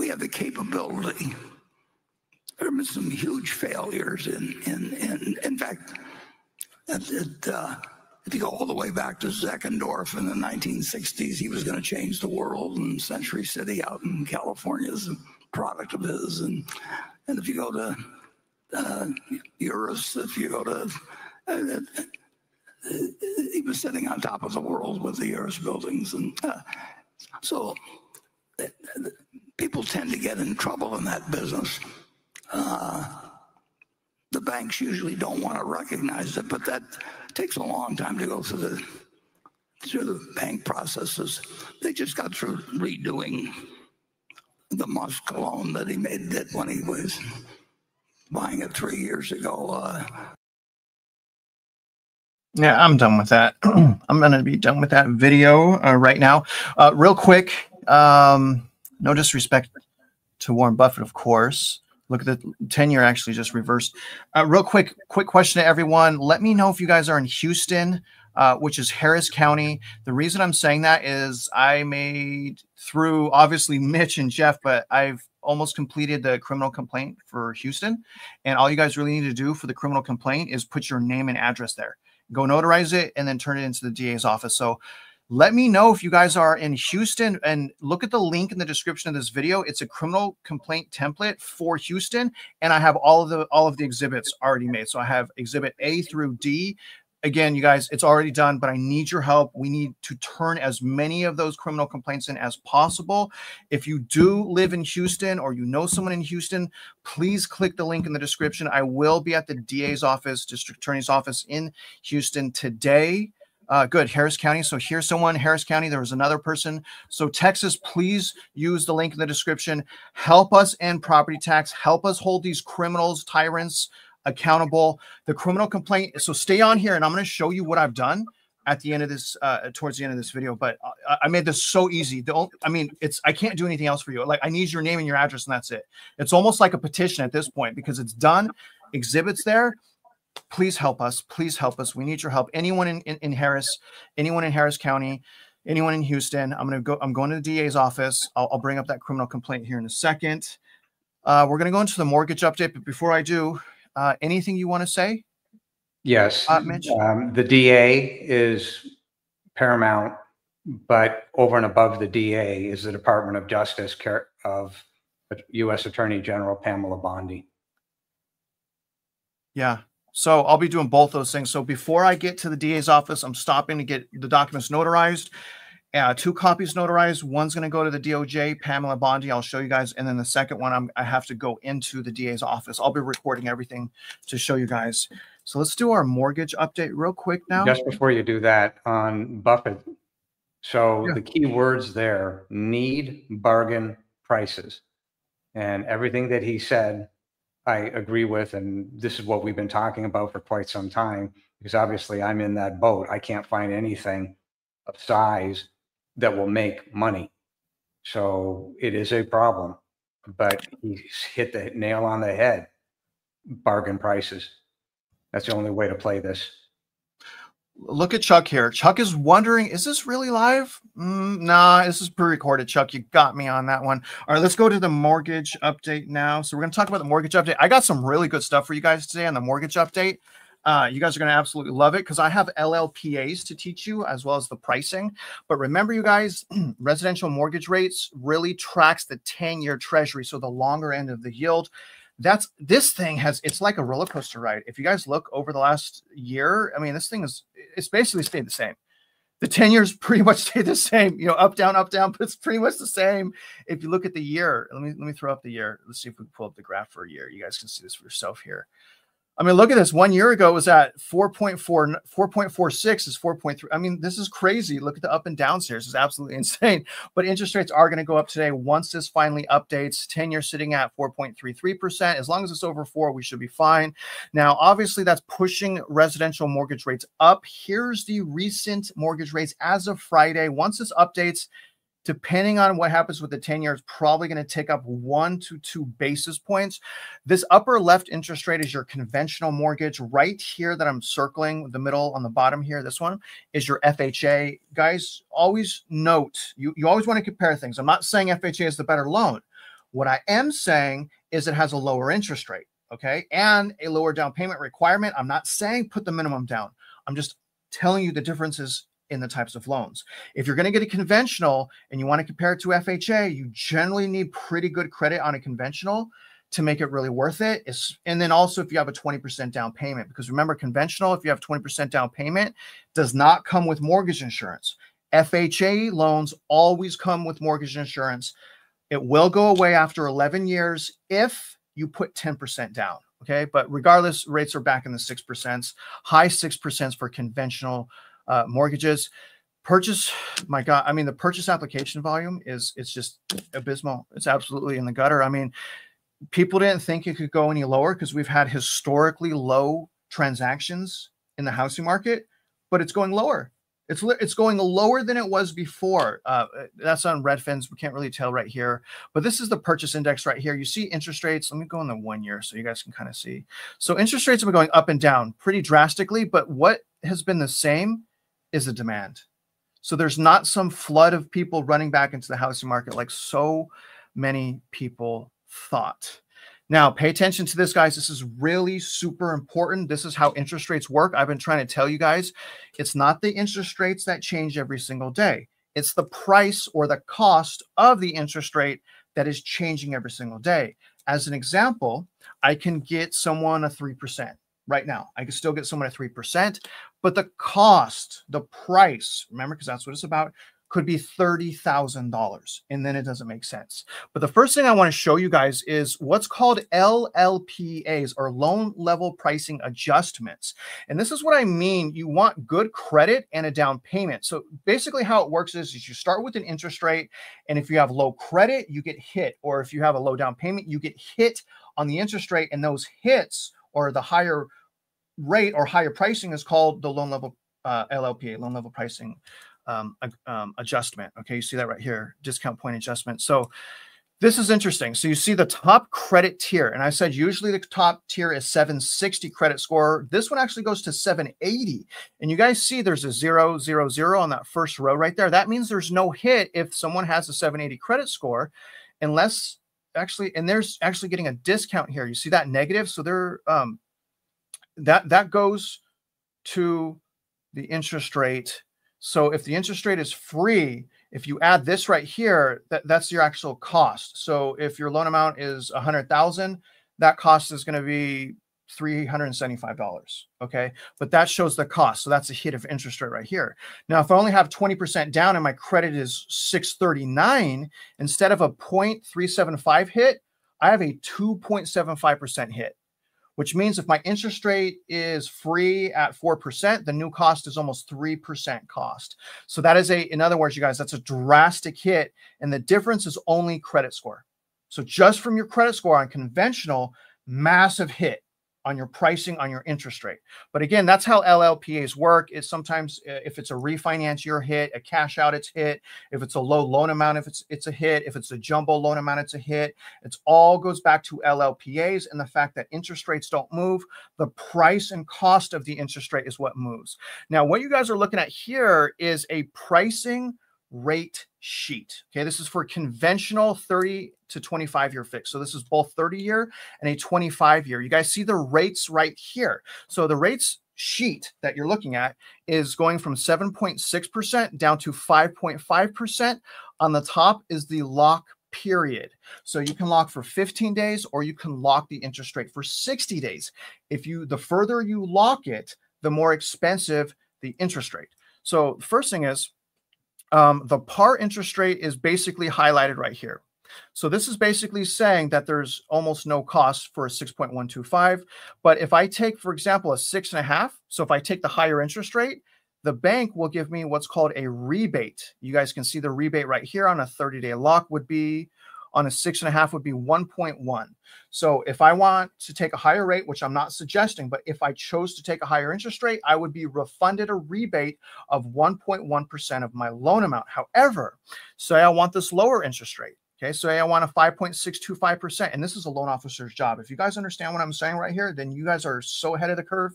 have the capability. There have been some huge failures in fact, if you go all the way back to Zeckendorf in the 1960s, he was going to change the world, and Century City out in California is a product of his. And if you go to Urus, if you go to, he was sitting on top of the world with the Urus buildings. And so people tend to get in trouble in that business. The banks usually don't want to recognize it, but that takes a long time to go through the bank processes. They just got through redoing the Musk loan that he did when he was buying it 3 years ago. Yeah, I'm done with that. I'm going to be done with that video right now. Real quick, no disrespect to Warren Buffett, of course. Look at the 10-year actually just reversed. Real quick question to everyone. Let me know if you guys are in Houston, which is Harris County. The reason I'm saying that is I made through obviously Mitch and Jeff, but I've almost completed the criminal complaint for Houston. And all you guys really need to do for the criminal complaint is put your name and address there. Go notarize it and then turn it into the DA's office. So let me know if you guys are in Houston, and look at the link in the description of this video. It's a criminal complaint template for Houston, and I have all of the exhibits already made. So I have exhibit A through D. Again, you guys, it's already done, but I need your help. We need to turn as many of those criminal complaints in as possible. If you do live in Houston or you know someone in Houston, please click the link in the description. I will be at the DA's office, District Attorney's office in Houston today. Good. Harris County. So here's someone, Harris County. There was another person. So Texas, please use the link in the description. Help us end property tax. Help us hold these criminals, tyrants accountable. The criminal complaint. So stay on here, and I'm going to show you what I've done at the end of this, towards the end of this video. But I made this so easy. I can't do anything else for you. Like, I need your name and your address, and that's it. It's almost like a petition at this point because it's done. Exhibits there. Please help us. Please help us. We need your help. Anyone in Harris, anyone in Harris County, anyone in Houston. I'm going to the DA's office. I'll bring up that criminal complaint here in a second. We're going to go into the mortgage update. But before I do, anything you want to say? Yes. Mitch? The DA is paramount, but over and above the DA is the Department of Justice of U.S. Attorney General Pamela Bondi. Yeah. So I'll be doing both those things. So before I get to the DA's office, I'm stopping to get the documents notarized. 2 copies notarized. One's going to go to the DOJ, Pamela Bondi. I'll show you guys. And then the second one, I have to go into the DA's office. I'll be recording everything to show you guys. So let's do our mortgage update real quick now. Just before you do that, on Buffett. So the key words there, need bargain prices. And everything that he said, I agree with. And this is what we've been talking about for quite some time, because obviously I'm in that boat. I can't find anything of size that will make money. So it is a problem, but he's hit the nail on the head. Bargain prices. That's the only way to play this. Look at Chuck here. Chuck is wondering, is this really live? Nah, this is pre-recorded. Chuck, you got me on that one. All right, let's go to the mortgage update now. So we're going to talk about the mortgage update. I got some really good stuff for you guys today on the mortgage update. You guys are going to absolutely love it because I have LLPAs to teach you as well as the pricing. But remember, you guys, residential mortgage rates really tracks the 10-year treasury. So the longer end of the yield. It's like a roller coaster ride. If you guys look over the last year, I mean, it's basically stayed the same. The 10 years pretty much stayed the same, up, down, but it's pretty much the same. If you look at the year, let me throw up the year. Let's see if we can pull up the graph for a year. You guys can see this for yourself here. I mean, look at this. 1 year ago it was at 4.46 is 4.3. I mean, this is crazy. Look at the up and downs here. This is absolutely insane. But interest rates are going to go up today once this finally updates. 10-year sitting at 4.33%. As long as it's over 4, we should be fine. Now, obviously, that's pushing residential mortgage rates up. Here's the recent mortgage rates as of Friday. Once this updates, depending on what happens with the 10-year, it's probably going to take up 1 to 2 basis points. This upper left interest rate is your conventional mortgage. Right here that I'm circling, the middle on the bottom here, this one is your FHA. Guys, always note, you always want to compare things. I'm not saying FHA is the better loan. What I am saying is it has a lower interest rate, okay, and a lower down payment requirement. I'm not saying put the minimum down. I'm just telling you the differences in the types of loans. If you're going to get a conventional and you want to compare it to FHA, you generally need pretty good credit on a conventional to make it really worth it. And then also if you have a 20% down payment, because remember, conventional, if you have 20% down payment, does not come with mortgage insurance. FHA loans always come with mortgage insurance. It will go away after 11 years if you put 10% down. Okay. But regardless, rates are back in the 6%, high 6% for conventional mortgages. Purchase, my God, I mean, the purchase application volume it's just abysmal. It's absolutely in the gutter. I mean, people didn't think it could go any lower because we've had historically low transactions in the housing market, but it's going lower. It's going lower than it was before. That's on Redfins. We can't really tell right here, but this is the purchase index right here. You see interest rates. Let me go in the 1 year so you guys can kind of see. So interest rates have been going up and down pretty drastically, but what has been the same is the demand. So there's not some flood of people running back into the housing market like so many people thought. Now, pay attention to this, guys. This is really super important. This is how interest rates work. I've been trying to tell you guys, it's not the interest rates that change every single day. It's the price or the cost of the interest rate that is changing every single day. As an example, I can get someone a 3%. Right now, I can still get someone at 3%, but the cost, the price, remember, because that's what it's about, could be $30,000, and then it doesn't make sense. But the first thing I want to show you guys is what's called LLPAs, or loan level pricing adjustments. And this is what I mean. You want good credit and a down payment. So basically how it works is you start with an interest rate, and if you have low credit, you get hit, or if you have a low down payment, you get hit on the interest rate, and those hits or the higher rate or higher pricing is called the loan level LLPA, loan level pricing adjustment. Okay, you see that right here, discount point adjustment. So this is interesting. So you see the top credit tier, and I said usually the top tier is 760 credit score. This one actually goes to 780. And you guys see there's a 0, 0, 0 on that first row right there. That means there's no hit if someone has a 780 credit score, unless actually, and there's actually getting a discount here. You see that negative? So they're that goes to the interest rate. So if the interest rate is free, if you add this right here, that's your actual cost. So if your loan amount is $100,000, that cost is going to be $375. Okay, but that shows the cost. So that's a hit of interest rate right here. Now, if I only have 20% down and my credit is 639, instead of a 0.375 hit, I have a 2.75% hit, which means if my interest rate is free at 4%, the new cost is almost 3% cost. So that is in other words, you guys, that's a drastic hit. And the difference is only credit score. So just from your credit score on conventional, massive hit on your pricing, on your interest rate. But again, that's how LLPAs work. Is sometimes if it's a refinance, you're hit, a cash out, it's hit. If it's a low loan amount, if it's a hit. If it's a jumbo loan amount, it's a hit. It's all goes back to LLPAs and the fact that interest rates don't move. The price and cost of the interest rate is what moves. Now, what you guys are looking at here is a pricing rate sheet. Okay, this is for conventional 30 to 25-year fix. So this is both 30-year and a 25-year. You guys see the rates right here. So the rates sheet that you're looking at is going from 7.6% down to 5.5%. On the top is the lock period. So you can lock for 15 days or you can lock the interest rate for 60 days. The further you lock it, the more expensive the interest rate. So the first thing is the par interest rate is basically highlighted right here. So this is basically saying that there's almost no cost for a 6.125. But if I take, for example, a 6.5, so if I take the higher interest rate, the bank will give me what's called a rebate. You guys can see the rebate right here on a 30-day lock would be, on a 6.5 would be 1.1. So if I want to take a higher rate, which I'm not suggesting, but if I chose to take a higher interest rate, I would be refunded a rebate of 1.1% of my loan amount. However, say I want this lower interest rate. Okay, so I want a 5.625%, and this is a loan officer's job. If you guys understand what I'm saying right here, then you guys are so ahead of the curve.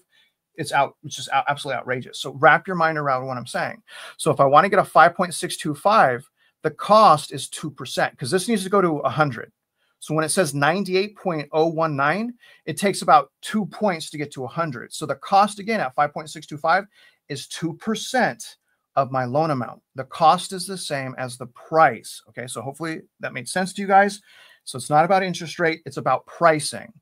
It's just absolutely outrageous. So wrap your mind around what I'm saying. So if I want to get a 5.625, the cost is 2% because this needs to go to 100. So when it says 98.019, it takes about 2 points to get to 100. So the cost again at 5.625 is 2% of my loan amount. The cost is the same as the price. Okay, so hopefully that made sense to you guys. So it's not about interest rate, it's about pricing.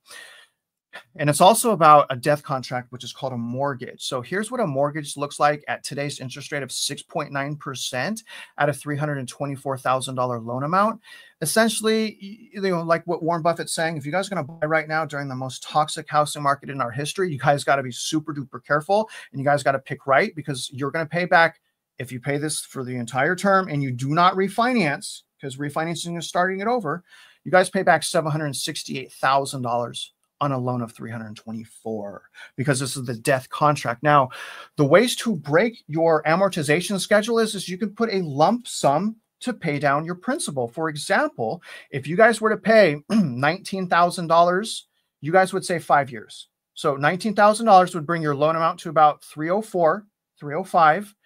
And it's also about a death contract, which is called a mortgage. So here's what a mortgage looks like at today's interest rate of 6.9% at a $324,000 loan amount. Essentially, like what Warren Buffett's saying, if you guys are going to buy right now during the most toxic housing market in our history, you guys got to be super duper careful and you guys got to pick right because you're going to pay back. If you pay this for the entire term and you do not refinance, because refinancing is starting it over, you guys pay back $768,000 on a loan of $324 because this is the death contract. Now, the ways to break your amortization schedule is you can put a lump sum to pay down your principal. For example, if you guys were to pay $19,000, you guys would say 5 years. So $19,000 would bring your loan amount to about 304, 305.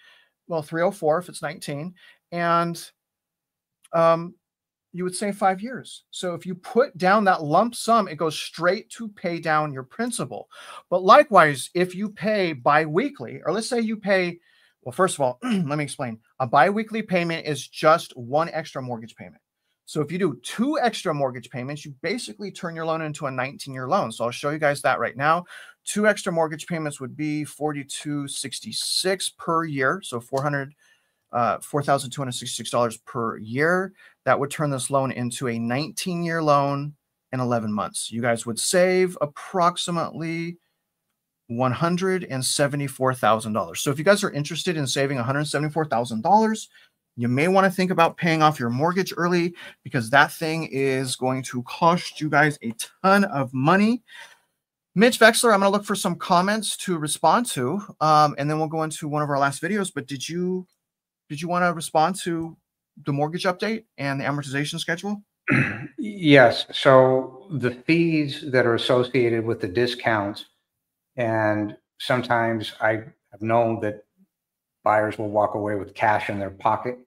Well, 304 if it's 19, and you would say 5 years. So if you put down that lump sum, it goes straight to pay down your principal. But likewise, if you pay biweekly, or let's say you pay, well, first of all, let me explain. A biweekly payment is just one extra mortgage payment. So if you do 2 extra mortgage payments, you basically turn your loan into a 19-year loan. So I'll show you guys that right now. 2 extra mortgage payments would be $4,266 per year. So $4,266 per year. That would turn this loan into a 19-year loan in 11 months. You guys would save approximately $174,000. So if you guys are interested in saving $174,000, you may want to think about paying off your mortgage early because that thing is going to cost you guys a ton of money. Mitch Vexler, I'm going to look for some comments to respond to, and then we'll go into one of our last videos. But did you want to respond to the mortgage update and the amortization schedule? Yes. So the fees that are associated with the discounts, and sometimes I have known that buyers will walk away with cash in their pocket.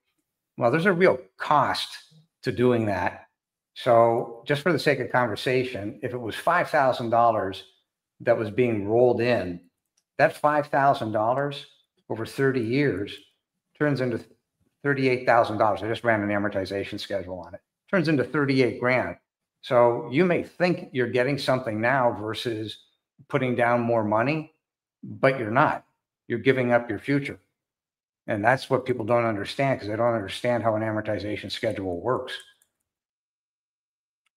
Well, there's a real cost to doing that. So just for the sake of conversation, if it was $5,000 that was being rolled in, that $5,000 over 30 years turns into $38,000. I just ran an amortization schedule on it. Turns into 38 grand. So you may think you're getting something now versus putting down more money, but you're not. You're giving up your future. And that's what people don't understand, because they don't understand how an amortization schedule works.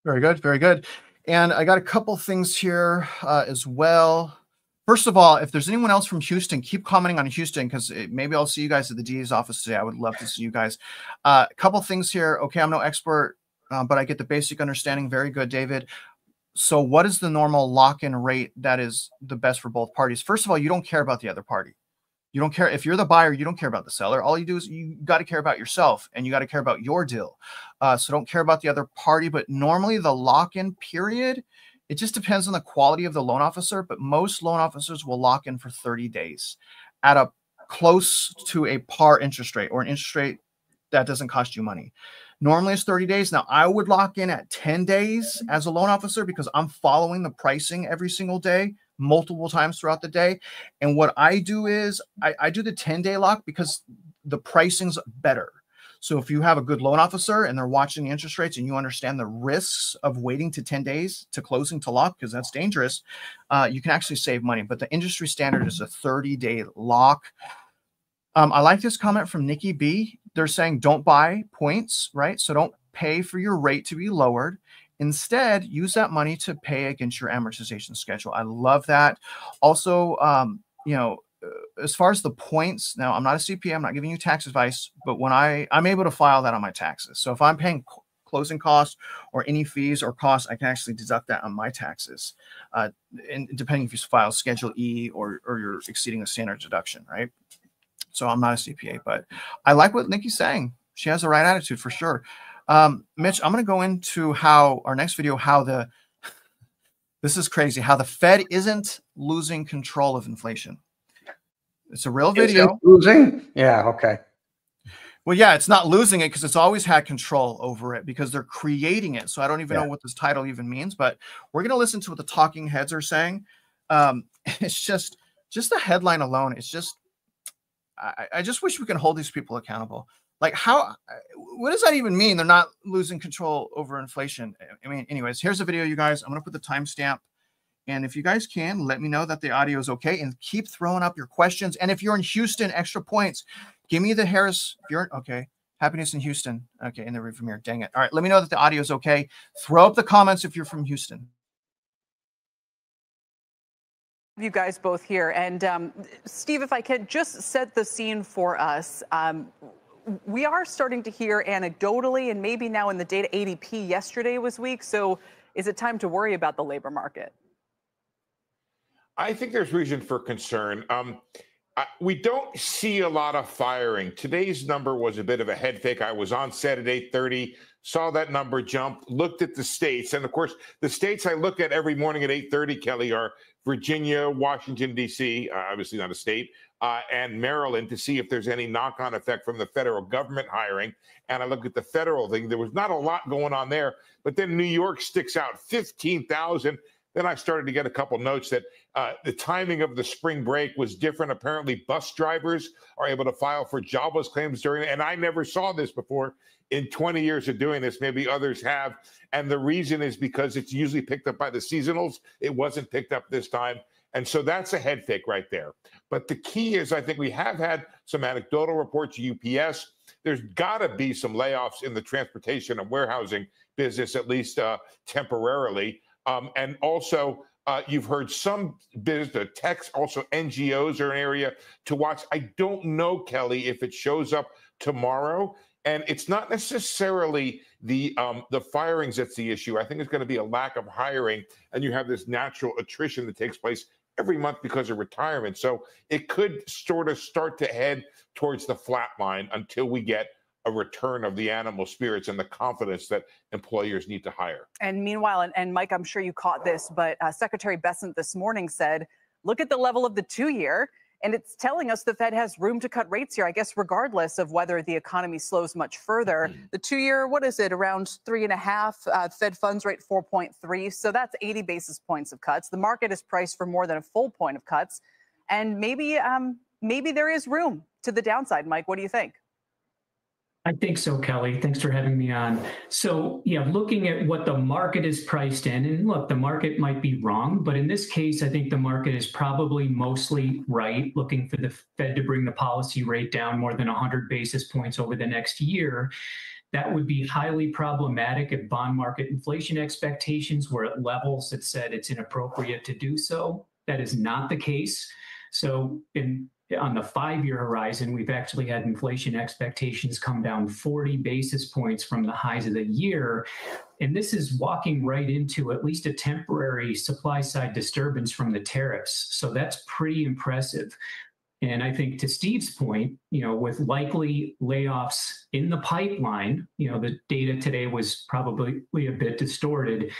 Very good. Very good. And I got a couple things here as well. First of all, if there's anyone else from Houston, keep commenting on Houston, because maybe I'll see you guys at the DA's office today. I would love to see you guys. A couple things here. Okay, I'm no expert, but I get the basic understanding. Very good, David. So what is the normal lock-in rate that is the best for both parties? First of all, you don't care about the other party. You don't care if you're the buyer, you don't care about the seller. All you do is you got to care about yourself, and you got to care about your deal. So don't care about the other party. But normally the lock-in period, it just depends on the quality of the loan officer. But most loan officers will lock in for 30 days at a close to a par interest rate, or an interest rate that doesn't cost you money. Normally it's 30 days. Now I would lock in at 10 days as a loan officer, because I'm following the pricing every single day, multiple times throughout the day. And what I do is I do the 10-day lock because the pricing's better. So if you have a good loan officer and they're watching the interest rates and you understand the risks of waiting to 10 days to closing to lock, because that's dangerous, you can actually save money. But the industry standard is a 30-day lock. I like this comment from Nikki B. They're saying don't buy points, right? So don't pay for your rate to be lowered. Instead, use that money to pay against your amortization schedule. I love that. Also, as far as the points, now I'm not a CPA, I'm not giving you tax advice, but when I'm able to file that on my taxes. So if I'm paying closing costs or any fees or costs, I can actually deduct that on my taxes, and depending if you file Schedule E or you're exceeding a standard deduction, right? So I'm not a CPA, but I like what Nikki's saying. She has the right attitude for sure. Mitch, I'm going to go into how our next video, this is crazy, how the Fed isn't losing control of inflation. It's a real video. Losing? Yeah. Okay. Well, yeah, it's not losing it because it's always had control over it, because they're creating it. So I don't even know what this title even means, but we're going to listen to what the talking heads are saying. It's just the headline alone. It's just, I just wish we can hold these people accountable. Like, what does that even mean? They're not losing control over inflation. I mean, anyways, here's a video, you guys. I'm going to put the timestamp. And if you guys can, let me know that the audio is okay, and keep throwing up your questions. And if you're in Houston, extra points. Give me the Harris. If you're okay. Happiness in Houston. Okay, in the rear from here. Dang it. All right, let me know that the audio is okay. Throw up the comments if you're from Houston. You guys both here. And Steve, if I could just set the scene for us. We are starting to hear anecdotally, and maybe now in the data, ADP yesterday was weak. So is it time to worry about the labor market? I think there's reason for concern. We don't see a lot of firing. Today's number was a bit of a head fake. I was on set at 8:30, saw that number jump, looked at the states. And of course, the states I look at every morning at 8:30, Kelly, are Virginia, Washington, D.C., obviously not a state, and Maryland, to see if there's any knock-on effect from the federal government hiring. And I look at the federal thing. There was not a lot going on there. But then New York sticks out, 15,000. Then I started to get a couple notes that the timing of the spring break was different. Apparently, bus drivers are able to file for jobless claims during, and I never saw this before in 20 years of doing this. Maybe others have. And the reason is because it's usually picked up by the seasonals. It wasn't picked up this time. And so that's a head fake right there. But the key is, I think we have had some anecdotal reports, UPS. There's got to be some layoffs in the transportation and warehousing business, at least temporarily. And also, you've heard some business, techs, also NGOs are an area to watch. I don't know, Kelly, if it shows up tomorrow. And it's not necessarily the firings that's the issue. I think it's going to be a lack of hiring, and you have this natural attrition that takes place every month because of retirement. So it could sort of start to head towards the flat line until we get a return of the animal spirits and the confidence that employers need to hire. And meanwhile, and Mike, I'm sure you caught this, but Secretary Bessent this morning said, look at the level of the 2-year. And it's telling us the Fed has room to cut rates here, I guess, regardless of whether the economy slows much further. The 2-year, what is it, around 3.5, Fed funds rate 4.3. So that's 80 basis points of cuts. The market is priced for more than a full point of cuts. And maybe there is room to the downside. Mike, what do you think? I think so, Kelly. Thanks for having me on. So, yeah, looking at what the market is priced in, and look, the market might be wrong, but in this case, I think the market is probably mostly right, looking for the Fed to bring the policy rate down more than 100 basis points over the next year. That would be highly problematic if bond market inflation expectations were at levels that said it's inappropriate to do so. That is not the case. So on the 5-year horizon, we've actually had inflation expectations come down 40 basis points from the highs of the year. And this is walking right into at least a temporary supply side disturbance from the tariffs. So that's pretty impressive. And I think to Steve's point, with likely layoffs in the pipeline, the data today was probably a bit distorted.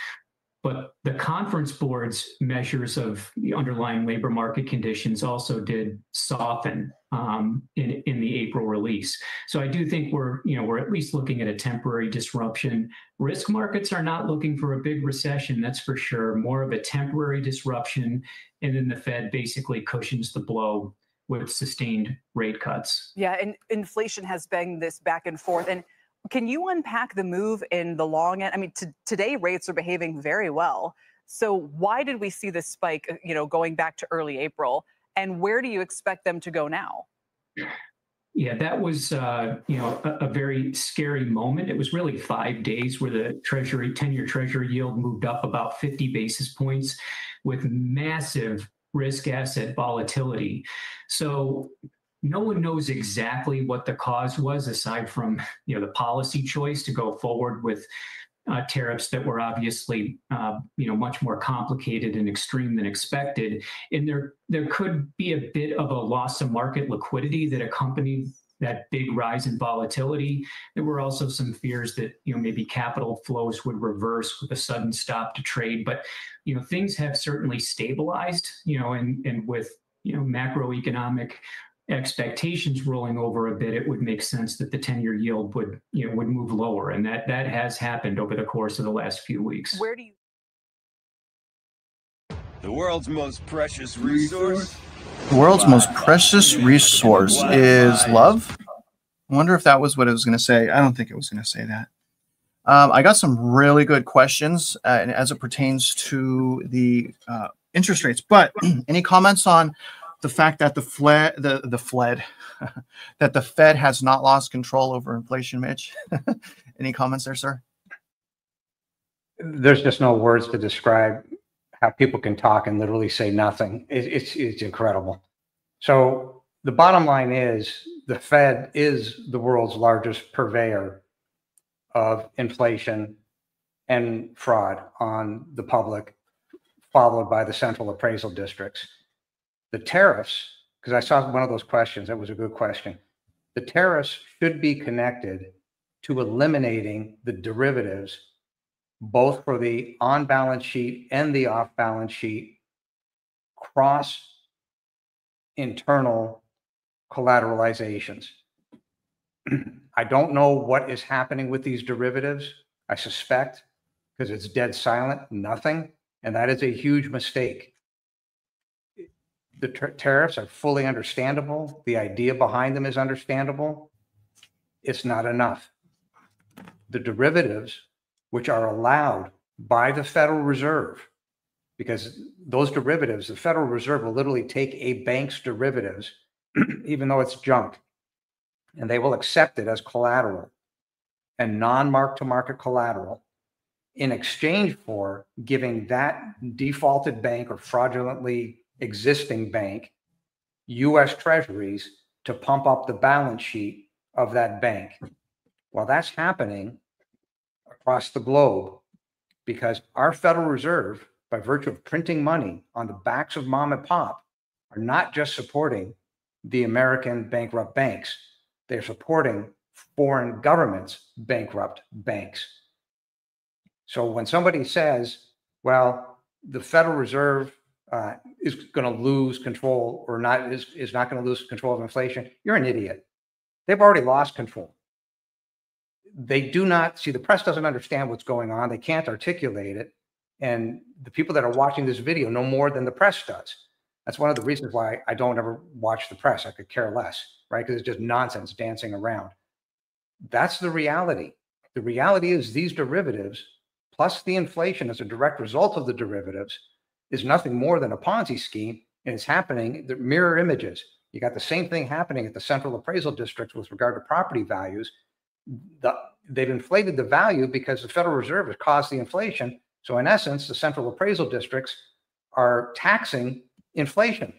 But the Conference Board's measures of the underlying labor market conditions also did soften in the April release. So I do think we're at least looking at a temporary disruption. Risk markets are not looking for a big recession, that's for sure. More of a temporary disruption, and then the Fed basically cushions the blow with sustained rate cuts. Yeah, and inflation has been this back and forth. And can you unpack the move in the long end? I mean, today rates are behaving very well. So why did we see this spike, going back to early April? And where do you expect them to go now? Yeah, that was, a very scary moment. It was really 5 days where the 10-year Treasury yield moved up about 50 basis points with massive risk asset volatility. So no one knows exactly what the cause was, aside from the policy choice to go forward with tariffs that were obviously much more complicated and extreme than expected. And there could be a bit of a loss of market liquidity that accompanied that big rise in volatility. There were also some fears that maybe capital flows would reverse with a sudden stop to trade. But things have certainly stabilized. And with macroeconomic expectations rolling over a bit, it would make sense that the 10-year yield would move lower, and that has happened over the course of the last few weeks. Where do you? The world's most precious resource. The world's most precious resource is love. I wonder if that was what it was going to say. I don't think it was going to say that. I got some really good questions as it pertains to the interest rates. But any comments on the fact that the Fed has not lost control over inflation, Mitch? Any comments there, sir? There's just no words to describe how people can talk and literally say nothing. It's incredible. So the bottom line is the Fed is the world's largest purveyor of inflation and fraud on the public, followed by the central appraisal districts. The tariffs, because I saw one of those questions, that was a good question. The tariffs should be connected to eliminating the derivatives, both for the on-balance sheet and the off-balance sheet cross-internal collateralizations. I don't know what is happening with these derivatives. I suspect, because it's dead silent, nothing. And that is a huge mistake. The tariffs are fully understandable. The idea behind them is understandable. It's not enough. The derivatives, which are allowed by the Federal Reserve, because those derivatives, the Federal Reserve will literally take a bank's derivatives, even though it's junk, and they will accept it as collateral and non-mark-to-market collateral in exchange for giving that defaulted bank or fraudulently existing bank U.S. Treasuries to pump up the balance sheet of that bank. While that's happening, across the globe, because our Federal Reserve, by virtue of printing money on the backs of mom and pop, are not just supporting the American bankrupt banks. They're supporting foreign governments' bankrupt banks. So when somebody says, well, the Federal Reserve is going to lose control or not is not going to lose control of inflation, you're an idiot. They've already lost control. They do not see, the press doesn't understand what's going on. They can't articulate it. And the people that are watching this video know more than the press does. That's one of the reasons why I don't ever watch the press. I could care less, right? Because it's just nonsense dancing around. That's the reality. The reality is these derivatives, plus the inflation as a direct result of the derivatives, is nothing more than a Ponzi scheme. And it's happening, the mirror images. You got the same thing happening at the central appraisal districts with regard to property values. They've inflated the value because the Federal Reserve has caused the inflation. So in essence, the central appraisal districts are taxing inflation.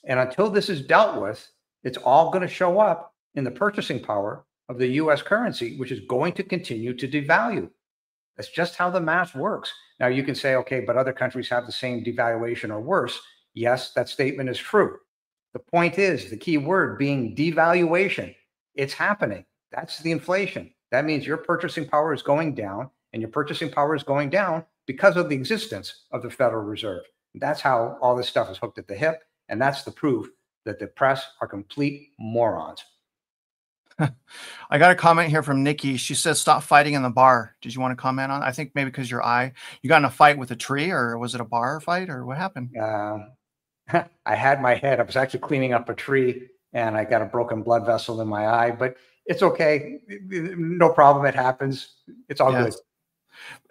And until this is dealt with, it's all going to show up in the purchasing power of the US currency, which is going to continue to devalue. That's just how the math works. Now you can say, okay, but other countries have the same devaluation or worse. Yes, that statement is true. The point is, the key word being devaluation. It's happening. That's the inflation. That means your purchasing power is going down, and your purchasing power is going down because of the existence of the Federal Reserve. That's how all this stuff is hooked at the hip, and that's the proof that the press are complete morons. I got a comment here from Nikki. She says, stop fighting in the bar. Did you want to comment on? I think maybe because you got in a fight with a tree, or was it a bar fight, or what happened? I had my head. I was actually cleaning up a tree, and I got a broken blood vessel in my eye, but it's okay. No problem. It happens. It's all good.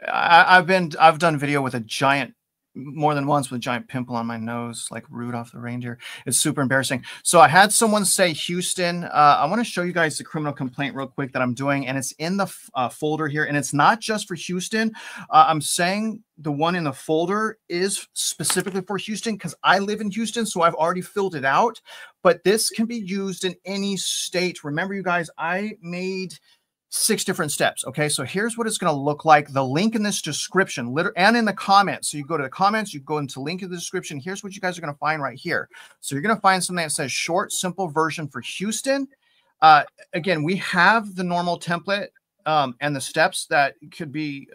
I've done video with a giant, more than once, with a giant pimple on my nose, like Rudolph the reindeer. It's super embarrassing. So I had someone say Houston. I want to show you guys the criminal complaint real quick that I'm doing, and it's in the folder here, and it's not just for Houston. I'm saying the one in the folder is specifically for Houston because I live in Houston, so I've already filled it out. But this can be used in any state. Remember, you guys, I made 6 different steps. Okay, so here's what it's going to look like. The link in this description and in the comments. So you go to the comments, you go into link in the description. Here's what you guys are going to find right here. So you're going to find something that says short, simple version for Houston. Again, we have the normal template and the steps that could be,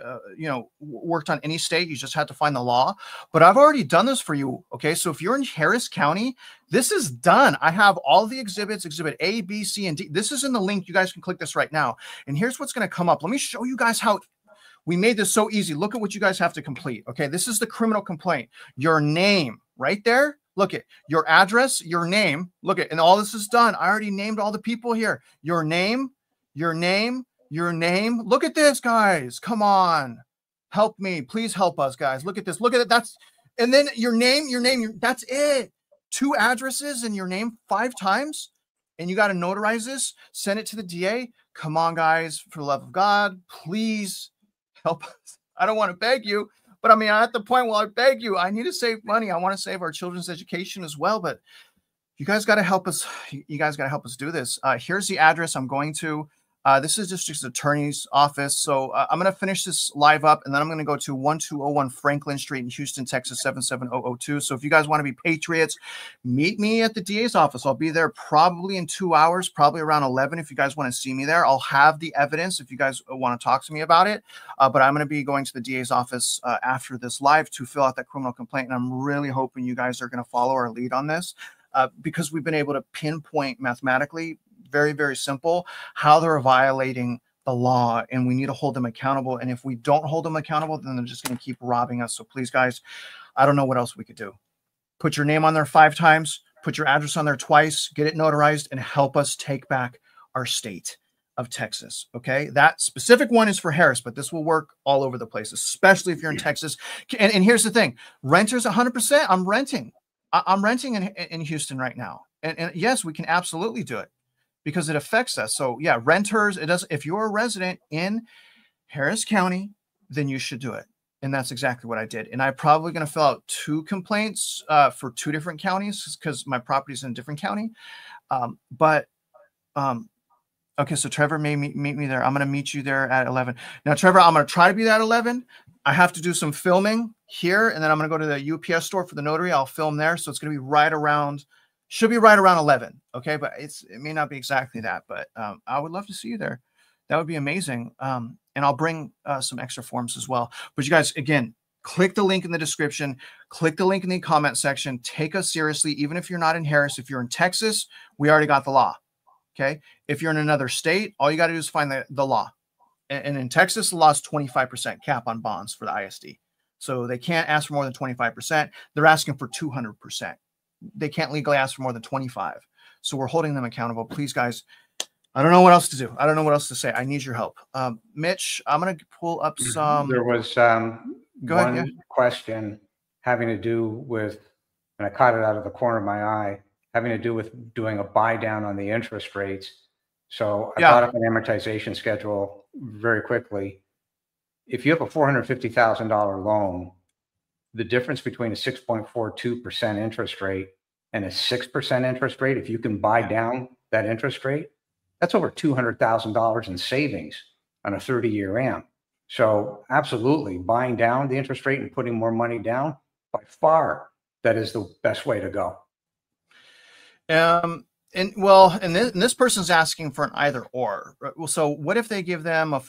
worked on any state. You just have to find the law. But I've already done this for you. Okay, so if you're in Harris County, this is done. I have all the exhibits, exhibit A, B, C, and D. This is in the link. You guys can click this right now. And here's what's going to come up. Let me show you guys how we made this so easy. Look at what you guys have to complete. Okay, this is the criminal complaint. Your name right there. Look at your address, your name. Look at, and all this is done. I already named all the people here. Your name, your name, your name. Look at this, guys. Come on. Help me. Please help us, guys. Look at this. Look at it. That's, and then your name, that's it. 2 addresses and your name 5 times. And you got to notarize this, send it to the DA. Come on, guys, for the love of God, please help us. I don't want to beg you, but I mean, I'm at the point where I beg you. I need to save money. I want to save our children's education as well, but you guys got to help us. You guys got to help us do this. Here's the address I'm going to. This is district attorney's office. So I'm going to finish this live up, and then I'm going to go to 1201 Franklin Street in Houston, Texas, 77002. So if you guys want to be patriots, meet me at the DA's office. I'll be there probably in 2 hours, probably around 11. If you guys want to see me there, I'll have the evidence if you guys want to talk to me about it. But I'm going to be going to the DA's office after this live to fill out that criminal complaint. And I'm really hoping you guys are going to follow our lead on this because we've been able to pinpoint mathematically, very, very simple, how they're violating the law, and we need to hold them accountable. And if we don't hold them accountable, then they're just going to keep robbing us. So please, guys, I don't know what else we could do. Put your name on there 5 times, put your address on there twice, get it notarized, and help us take back our state of Texas. Okay, that specific one is for Harris, but this will work all over the place, especially if you're in Texas. And here's the thing, renters 100%. I'm renting in Houston right now. And yes, we can absolutely do it, because it affects us. So yeah, renters, it does. If you're a resident in Harris County, then you should do it. And that's exactly what I did. And I'm probably going to fill out 2 complaints for 2 different counties because my property's in a different county. But Okay, so Trevor may meet me there. I'm going to meet you there at 11. Now, Trevor, I'm going to try to be there at 11. I have to do some filming here, and then I'm going to go to the UPS store for the notary. I'll film there, so it's going to be right around, should be right around 11. Okay, but it may not be exactly that, but I would love to see you there. That would be amazing. And I'll bring some extra forms as well. But you guys, again, click the link in the description. Click the link in the comment section. Take us seriously, even if you're not in Harris. If you're in Texas, we already got the law. Okay. If you're in another state, all you got to do is find the law. And in Texas, the law is 25% cap on bonds for the ISD. So they can't ask for more than 25%. They're asking for 200%. They can't legally ask for more than 25. So we're holding them accountable. Please, guys, I don't know what else to do. I don't know what else to say. I need your help. Mitch, I'm going to pull up some. There was one question having to do with, and I caught it out of the corner of my eye, having to do with doing a buy down on the interest rates. So I brought up an amortization schedule very quickly. If you have a $450,000 loan, the difference between a 6.42% interest rate and a 6% interest rate, if you can buy down that interest rate, that's over $200,000 in savings on a 30-year AM. So absolutely, buying down the interest rate and putting more money down, by far, that is the best way to go. And this person's asking for an either or. So what if they give them a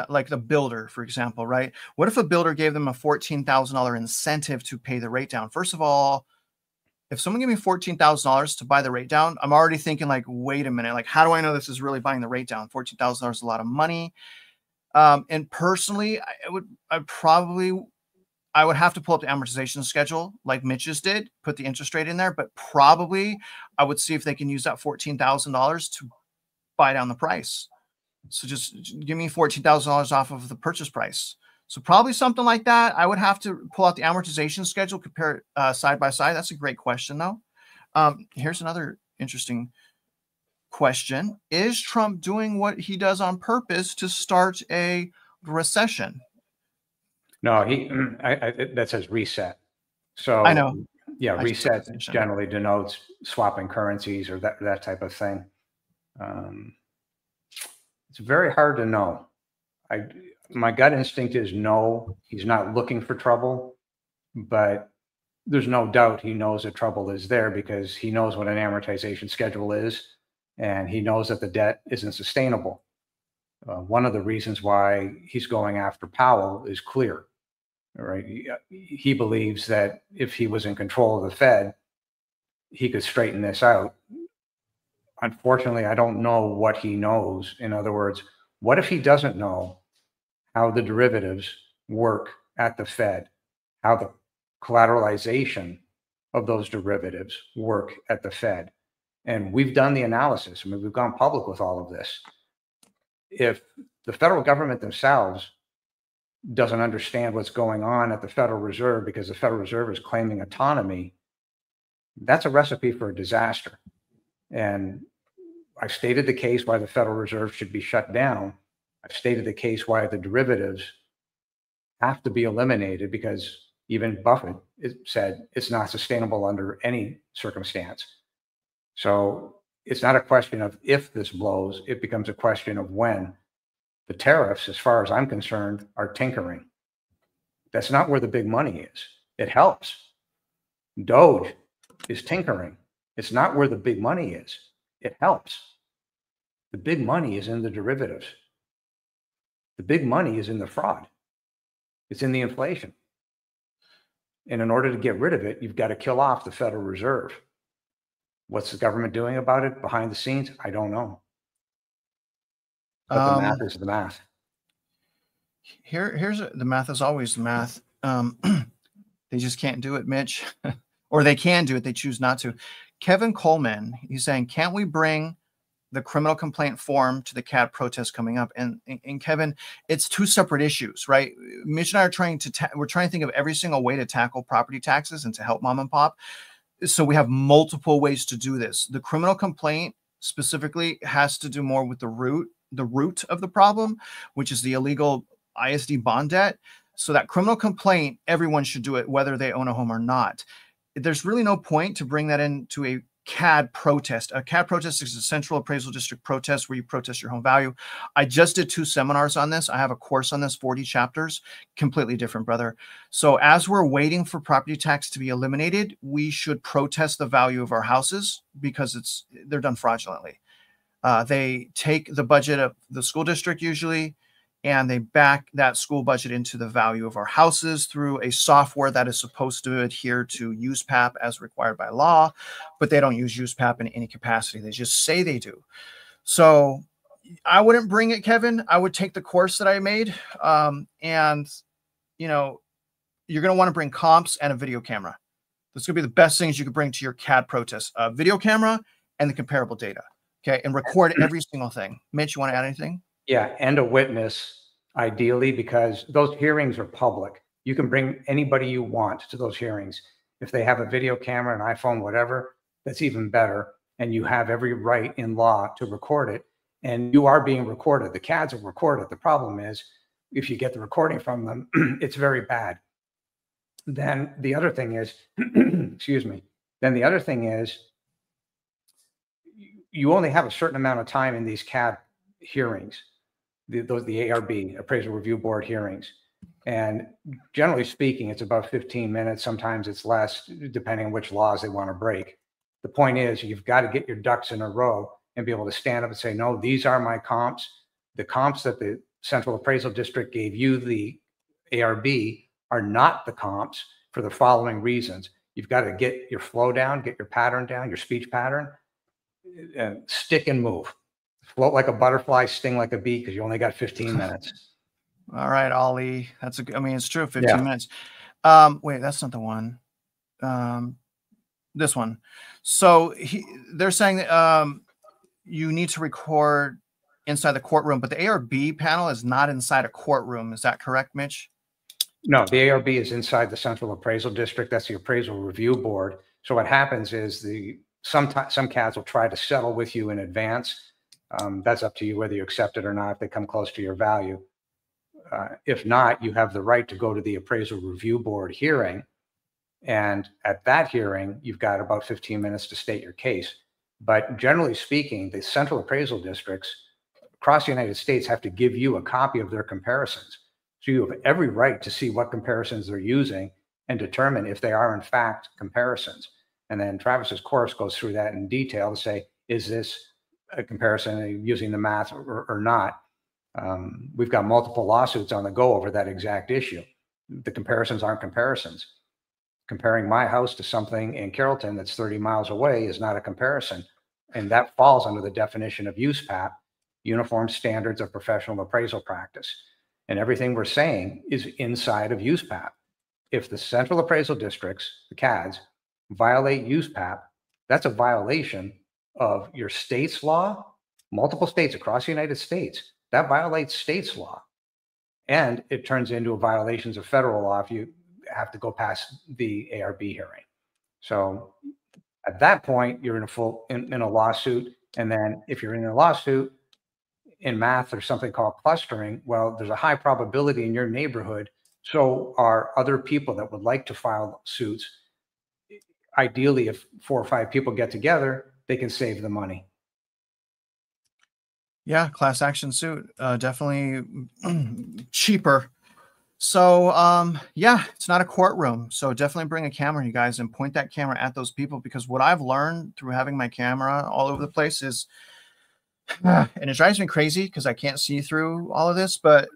like the builder, for example, right? What if a builder gave them a $14,000 incentive to pay the rate down? First of all, if someone gave me $14,000 to buy the rate down, I'm already thinking like, wait a minute, like, how do I know this is really buying the rate down? $14,000 is a lot of money. And personally, I would have to pull up the amortization schedule like Mitch's did, put the interest rate in there, but probably I would see if they can use that $14,000 to buy down the price. So just give me $14,000 off of the purchase price. So probably something like that. I would have to pull out the amortization schedule, compare it side by side. That's a great question, though. Here's another interesting question. Is Trump doing what he does on purpose to start a recession? No, that says reset. So I know. Yeah, reset generally denotes swapping currencies or that type of thing. It's very hard to know. My gut instinct is no, he's not looking for trouble, but there's no doubt he knows that trouble is there because he knows what an amortization schedule is, and he knows that the debt isn't sustainable. One of the reasons why he's going after Powell is clear, right? He believes that if he was in control of the Fed, he could straighten this out. Unfortunately, I don't know what he knows. In other words, what if he doesn't know how the derivatives work at the Fed, how the collateralization of those derivatives work at the Fed? And we've done the analysis. I mean, we've gone public with all of this. If the federal government themselves doesn't understand what's going on at the Federal Reserve because the Federal Reserve is claiming autonomy, that's a recipe for a disaster. And I've stated the case why the Federal Reserve should be shut down. I've stated the case why the derivatives have to be eliminated because even Buffett said it's not sustainable under any circumstance. So it's not a question of if this blows, it becomes a question of when. The tariffs, as far as I'm concerned, are tinkering. That's not where the big money is. It helps. Doge is tinkering. It's not where the big money is. It helps. The big money is in the derivatives. The big money is in the fraud. It's in the inflation. And in order to get rid of it, you've got to kill off the Federal Reserve. What's the government doing about it behind the scenes? I don't know. But the math is the math. Here's the math is always the math. They just can't do it, Mitch. Or they can do it. They choose not to. Kevin Coleman, he's saying, can't we bring the criminal complaint form to the CAD protest coming up? And Kevin, it's two separate issues, right? Mitch and I are trying to think of every single way to tackle property taxes and to help mom and pop. So we have multiple ways to do this. The criminal complaint specifically has to do more with the root of the problem, which is the illegal ISD bond debt. So that criminal complaint, everyone should do it, whether they own a home or not. There's really no point to bring that into CAD protest. A CAD protest is a central appraisal district protest where you protest your home value. I just did 2 seminars on this. I have a course on this, 40 chapters, completely different, brother. So as we're waiting for property tax to be eliminated, we should protest the value of our houses because they're done fraudulently. They take the budget of the school district usually, and they back that school budget into the value of our houses through a software that is supposed to adhere to USPAP as required by law, but they don't use USPAP in any capacity. They just say they do. So I wouldn't bring it, Kevin. I would take the course that I made. And, you know, you're going to want to bring comps and a video camera. That's going to be the best things you could bring to your CAD protest. A video camera and the comparable data. Okay. And record every single thing. Mitch, you want to add anything? Yeah, and a witness, ideally, because those hearings are public. You can bring anybody you want to those hearings. If they have a video camera, an iPhone, whatever, that's even better. And you have every right in law to record it. And you are being recorded. The CADs are recorded. The problem is, if you get the recording from them, it's very bad. Then the other thing is, excuse me, then the other thing is, you only have a certain amount of time in these CAD hearings. The ARB, Appraisal Review Board hearings. And generally speaking, it's about 15 minutes. Sometimes it's less, depending on which laws they want to break. The point is, you've got to get your ducks in a row and be able to stand up and say, no, these are my comps. The comps that the Central Appraisal District gave you, the ARB, are not the comps for the following reasons. You've got to get your flow down, get your pattern down, your speech pattern, and stick and move. Float like a butterfly, sting like a bee, because you only got 15 minutes. All right, Ollie. I mean, it's true, 15 minutes. Wait, that's not the one. This one. So they're saying that you need to record inside the courtroom, but the ARB panel is not inside a courtroom. Is that correct, Mitch? No, the ARB is inside the Central Appraisal District. That's the Appraisal Review Board. So what happens is some CADs will try to settle with you in advance. That's up to you whether you accept it or not, if they come close to your value. If not, you have the right to go to the Appraisal Review Board hearing. And at that hearing, you've got about 15 minutes to state your case. But generally speaking, the Central Appraisal Districts across the United States have to give you a copy of their comparisons. So you have every right to see what comparisons they're using and determine if they are in fact comparisons. And then Travis's course goes through that in detail to say, is this a comparison using the math or not? We've got multiple lawsuits on the go over that exact issue. The comparisons aren't comparisons. Comparing my house to something in Carrollton that's 30 miles away is not a comparison. And that falls under the definition of USPAP, Uniform Standards of Professional Appraisal Practice. And everything we're saying is inside of USPAP. If the Central Appraisal Districts, the CADs, violate USPAP, that's a violation of your state's law, multiple states across the United States. That violates state's law. And it turns into violations of federal law if you have to go past the ARB hearing. So at that point, you're in a lawsuit. And then if you're in a lawsuit in math, there's something called clustering. Well, there's a high probability in your neighborhood. So are other people that would like to file suits. Ideally, if 4 or 5 people get together, they can save the money. Yeah, class action suit, definitely cheaper. So yeah, it's not a courtroom. So definitely bring a camera, you guys, and point that camera at those people, because what I've learned through having my camera all over the place is, and it drives me crazy because I can't see through all of this, but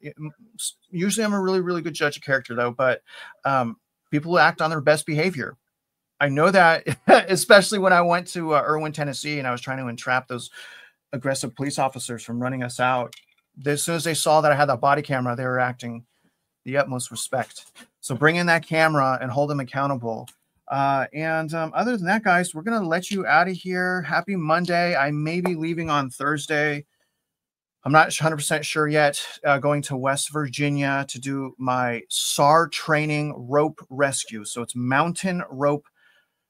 usually I'm a really, really good judge of character though, but people who act on their best behavior. I know that, especially when I went to Irwin, Tennessee, and I was trying to entrap those aggressive police officers from running us out. As soon as they saw that I had that body camera, they were acting the utmost respect. So bring in that camera and hold them accountable. Other than that, guys, we're going to let you out of here. Happy Monday. I may be leaving on Thursday. I'm not 100% sure yet. Going to West Virginia to do my SAR training rope rescue. So it's mountain rope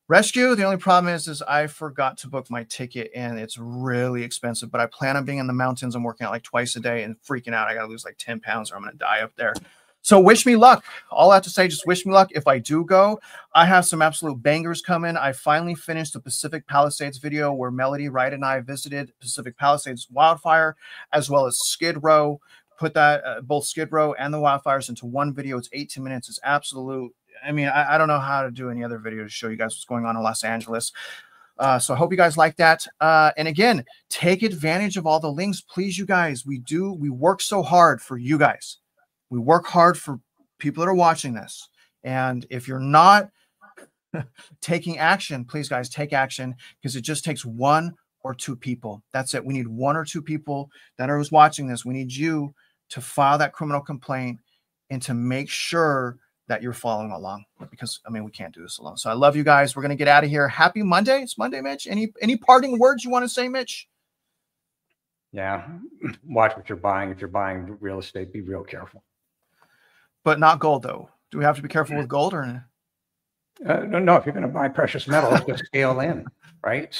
rescue. The only problem is I forgot to book my ticket and it's really expensive, but I plan on being in the mountains. I'm working out like twice a day and freaking out. I got to lose like 10 pounds or I'm going to die up there. So wish me luck. All I have to say, just wish me luck. If I do go, I have some absolute bangers coming. I finally finished the Pacific Palisades video where Melody Wright and I visited Pacific Palisades wildfire, as well as Skid Row. Put that both Skid Row and the wildfires into one video. It's 18 minutes. It's absolute. I mean, I don't know how to do any other video to show you guys what's going on in Los Angeles. So I hope you guys like that. And again, take advantage of all the links, please, you guys. We work so hard for you guys. We work hard for people that are watching this. And if you're not taking action, please, guys, take action, because it just takes 1 or 2 people. That's it. We need 1 or 2 people that are watching this. We need you to file that criminal complaint and to make sure that you're following along, because I mean, we can't do this alone. So I love you guys. We're going to get out of here. Happy Monday. It's Monday, Mitch. Any parting words you want to say, Mitch? Yeah. Watch what you're buying. If you're buying real estate, be real careful. But not gold, though. Do we have to be careful with gold or? No, if you're going to buy precious metals, just scale in, right?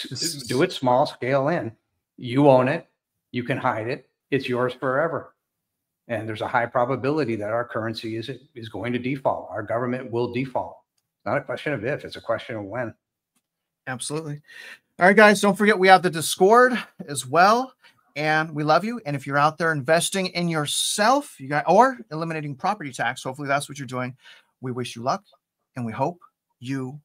Do it small, scale in. You own it. You can hide it. It's yours forever. And there's a high probability that our currency is going to default. Our government will default. It's not a question of if, it's a question of when. Absolutely. All right, guys, don't forget we have the Discord as well. And we love you. And if you're out there investing in yourself, you got, or eliminating property tax, hopefully that's what you're doing. We wish you luck, and we hope you